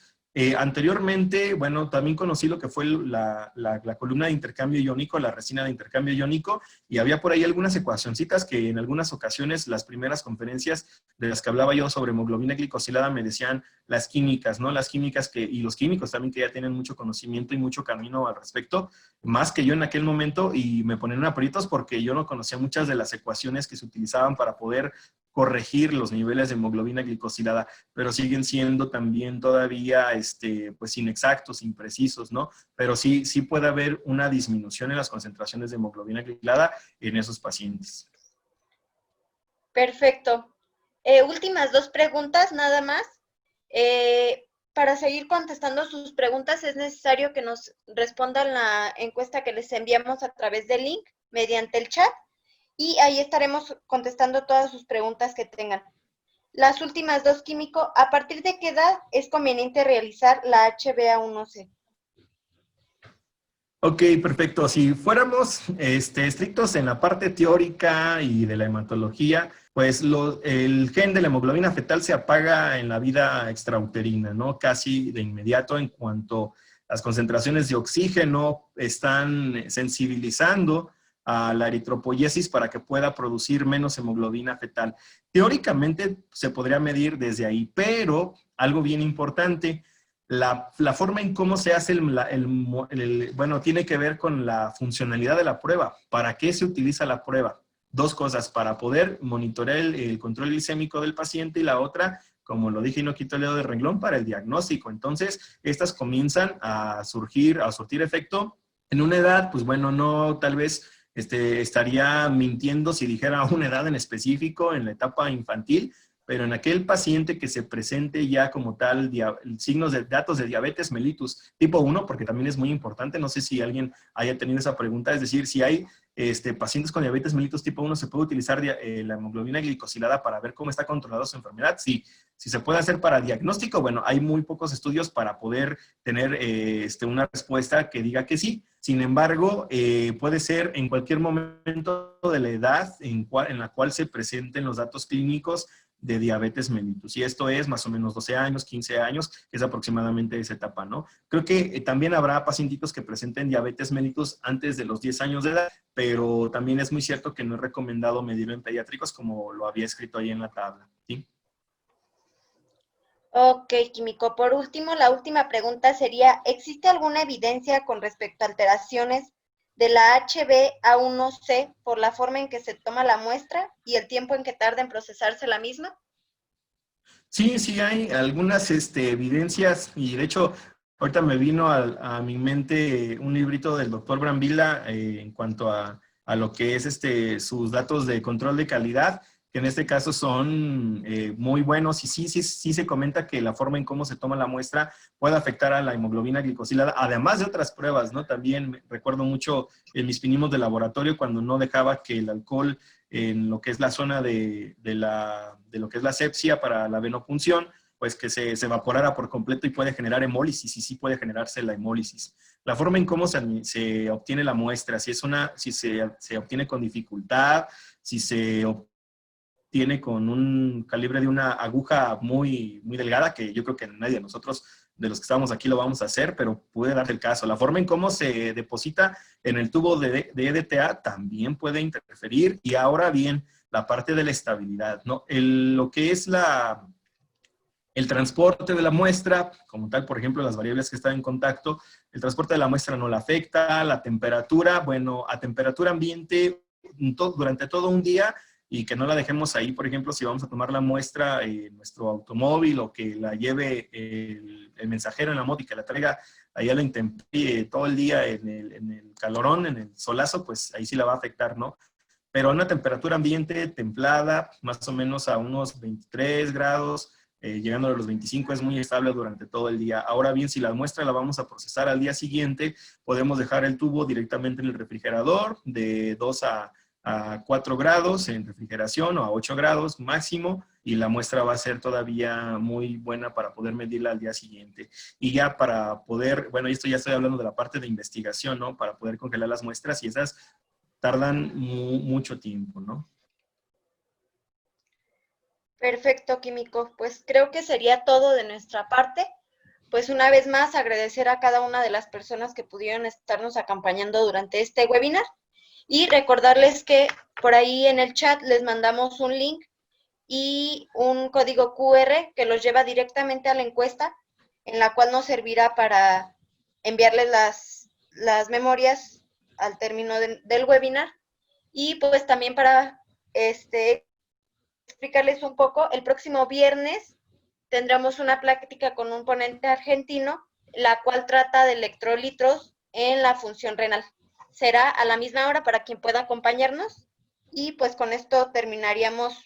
anteriormente, bueno, también conocí lo que fue la columna de intercambio iónico, la resina de intercambio iónico, y había por ahí algunas ecuacioncitas que en algunas ocasiones, las primeras conferencias de las que hablaba yo sobre hemoglobina glicosilada, me decían las químicas, ¿no? Las químicas y los químicos también, que ya tienen mucho conocimiento y mucho camino al respecto, más que yo en aquel momento, y me ponían aprietos porque yo no conocía muchas de las ecuaciones que se utilizaban para poder corregir los niveles de hemoglobina glicosilada, pero siguen siendo también todavía pues inexactos, imprecisos, ¿no? Pero sí puede haber una disminución en las concentraciones de hemoglobina glicosilada en esos pacientes. Perfecto. Últimas 2 preguntas nada más. Para seguir contestando sus preguntas es necesario que nos respondan la encuesta que les enviamos a través del link mediante el chat, y ahí estaremos contestando todas sus preguntas que tengan. Las últimas 2, químico, ¿a partir de qué edad es conveniente realizar la HbA1c? Ok, perfecto. Si fuéramos estrictos en la parte teórica y de la hematología, pues el gen de la hemoglobina fetal se apaga en la vida extrauterina, ¿no? Casi de inmediato, en cuanto las concentraciones de oxígeno están sensibilizando a la eritropoyesis para que pueda producir menos hemoglobina fetal. Teóricamente se podría medir desde ahí, pero algo bien importante, la forma en cómo se hace bueno, tiene que ver con la funcionalidad de la prueba. ¿Para qué se utiliza la prueba? 2 cosas: para poder monitorear el control glicémico del paciente, y la otra, como lo dije y no quito el dedo del renglón, para el diagnóstico. Entonces, estas comienzan a surtir efecto en una edad, pues bueno, no, tal vez estaría mintiendo si dijera una edad en específico en la etapa infantil, pero en aquel paciente que se presente ya como tal signos de datos de diabetes mellitus tipo 1, porque también es muy importante, no sé si alguien haya tenido esa pregunta, es decir, si hay pacientes con diabetes mellitus tipo 1, ¿se puede utilizar la hemoglobina glicosilada para ver cómo está controlada su enfermedad? Sí. Si se puede hacer para diagnóstico, bueno, hay muy pocos estudios para poder tener una respuesta que diga que sí. Sin embargo, puede ser en cualquier momento de la edad en la cual se presenten los datos clínicos de diabetes mellitus. Y esto es más o menos 12 años, 15 años, que es aproximadamente esa etapa, ¿no? Creo que también habrá pacientitos que presenten diabetes mellitus antes de los 10 años de edad, pero también es muy cierto que no es recomendado medirlo en pediátricos como lo había escrito ahí en la tabla, ¿sí? Ok, químico. Por último, la última pregunta sería, ¿existe alguna evidencia con respecto a alteraciones de la HbA1c por la forma en que se toma la muestra y el tiempo en que tarda en procesarse la misma? Sí, sí hay algunas evidencias y de hecho ahorita me vino a mi mente un librito del doctor Brambilla en cuanto a lo que es sus datos de control de calidad, que en este caso son muy buenos y sí se comenta que la forma en cómo se toma la muestra puede afectar a la hemoglobina glicosilada, además de otras pruebas, ¿no? También recuerdo mucho en mis pinimos de laboratorio cuando no dejaba que el alcohol en lo que es la zona de lo que es la asepsia para la venopunción, pues que se evaporara por completo y puede generar hemólisis, y sí puede generarse la hemólisis. La forma en cómo se obtiene la muestra, si se obtiene con dificultad, si se obtiene con un calibre de una aguja muy, muy delgada, que yo creo que nadie de nosotros, de los que estamos aquí, lo vamos a hacer, pero puede dar el caso. La forma en cómo se deposita en el tubo de EDTA también puede interferir. Y ahora bien, la parte de la estabilidad, ¿no? Lo que es el transporte de la muestra, como tal, por ejemplo, las variables que están en contacto, el transporte de la muestra no la afecta, la temperatura, bueno, a temperatura ambiente durante todo un día, y que no la dejemos ahí, por ejemplo, si vamos a tomar la muestra en nuestro automóvil o que la lleve el mensajero en la moto y que la traiga ahí a la intemperie todo el día en el calorón, en el solazo, pues ahí sí la va a afectar, ¿no? Pero a una temperatura ambiente templada, más o menos a unos 23 grados, llegando a los 25, es muy estable durante todo el día. Ahora bien, si la muestra la vamos a procesar al día siguiente, podemos dejar el tubo directamente en el refrigerador de 2 a 4 grados en refrigeración o a 8 grados máximo, y la muestra va a ser todavía muy buena para poder medirla al día siguiente. Y ya para poder, bueno, esto ya estoy hablando de la parte de investigación, ¿no? Para poder congelar las muestras, y esas tardan mucho tiempo, ¿no? Perfecto, químico. Pues creo que sería todo de nuestra parte. Pues una vez más agradecer a cada una de las personas que pudieron estarnos acompañando durante este webinar y recordarles que por ahí en el chat les mandamos un link y un código QR que los lleva directamente a la encuesta, en la cual nos servirá para enviarles las memorias al término del webinar, y pues también para explicarles un poco. El próximo viernes tendremos una plática con un ponente argentino, la cual trata de electrolitos en la función renal. Será a la misma hora para quien pueda acompañarnos, y pues con esto terminaríamos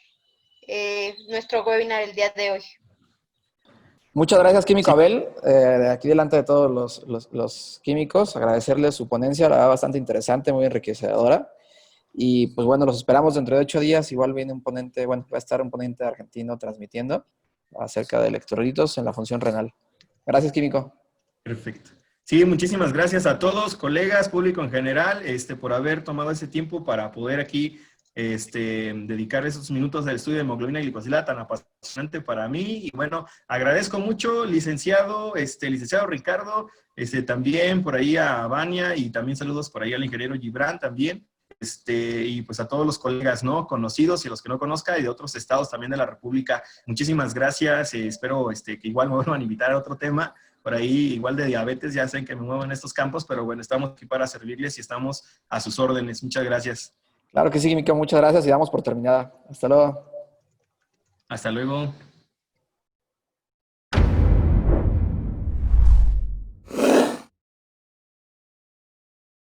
nuestro webinar el día de hoy. Muchas gracias, químico Abel. Aquí delante de todos los químicos, agradecerles su ponencia, la verdad bastante interesante, muy enriquecedora. Y pues bueno, los esperamos dentro de 8 días. Igual viene un ponente, bueno, va a estar un ponente argentino transmitiendo acerca de electrolitos en la función renal. Gracias, químico. Perfecto. Sí, muchísimas gracias a todos, colegas, público en general, por haber tomado ese tiempo para poder aquí dedicar esos minutos al estudio de hemoglobina glicosilada tan apasionante para mí. Y bueno, agradezco mucho, licenciado Ricardo, también por ahí a Vania, y también saludos por ahí al ingeniero Gibran también. Y pues a todos los colegas no conocidos y los que no conozca, y de otros estados también de la República. Muchísimas gracias. Espero que igual me vuelvan a invitar a otro tema por ahí, igual de diabetes. Ya saben que me muevo en estos campos, pero bueno, estamos aquí para servirles y estamos a sus órdenes. Muchas gracias. Claro que sí, químico, muchas gracias y damos por terminada. Hasta luego. Hasta luego.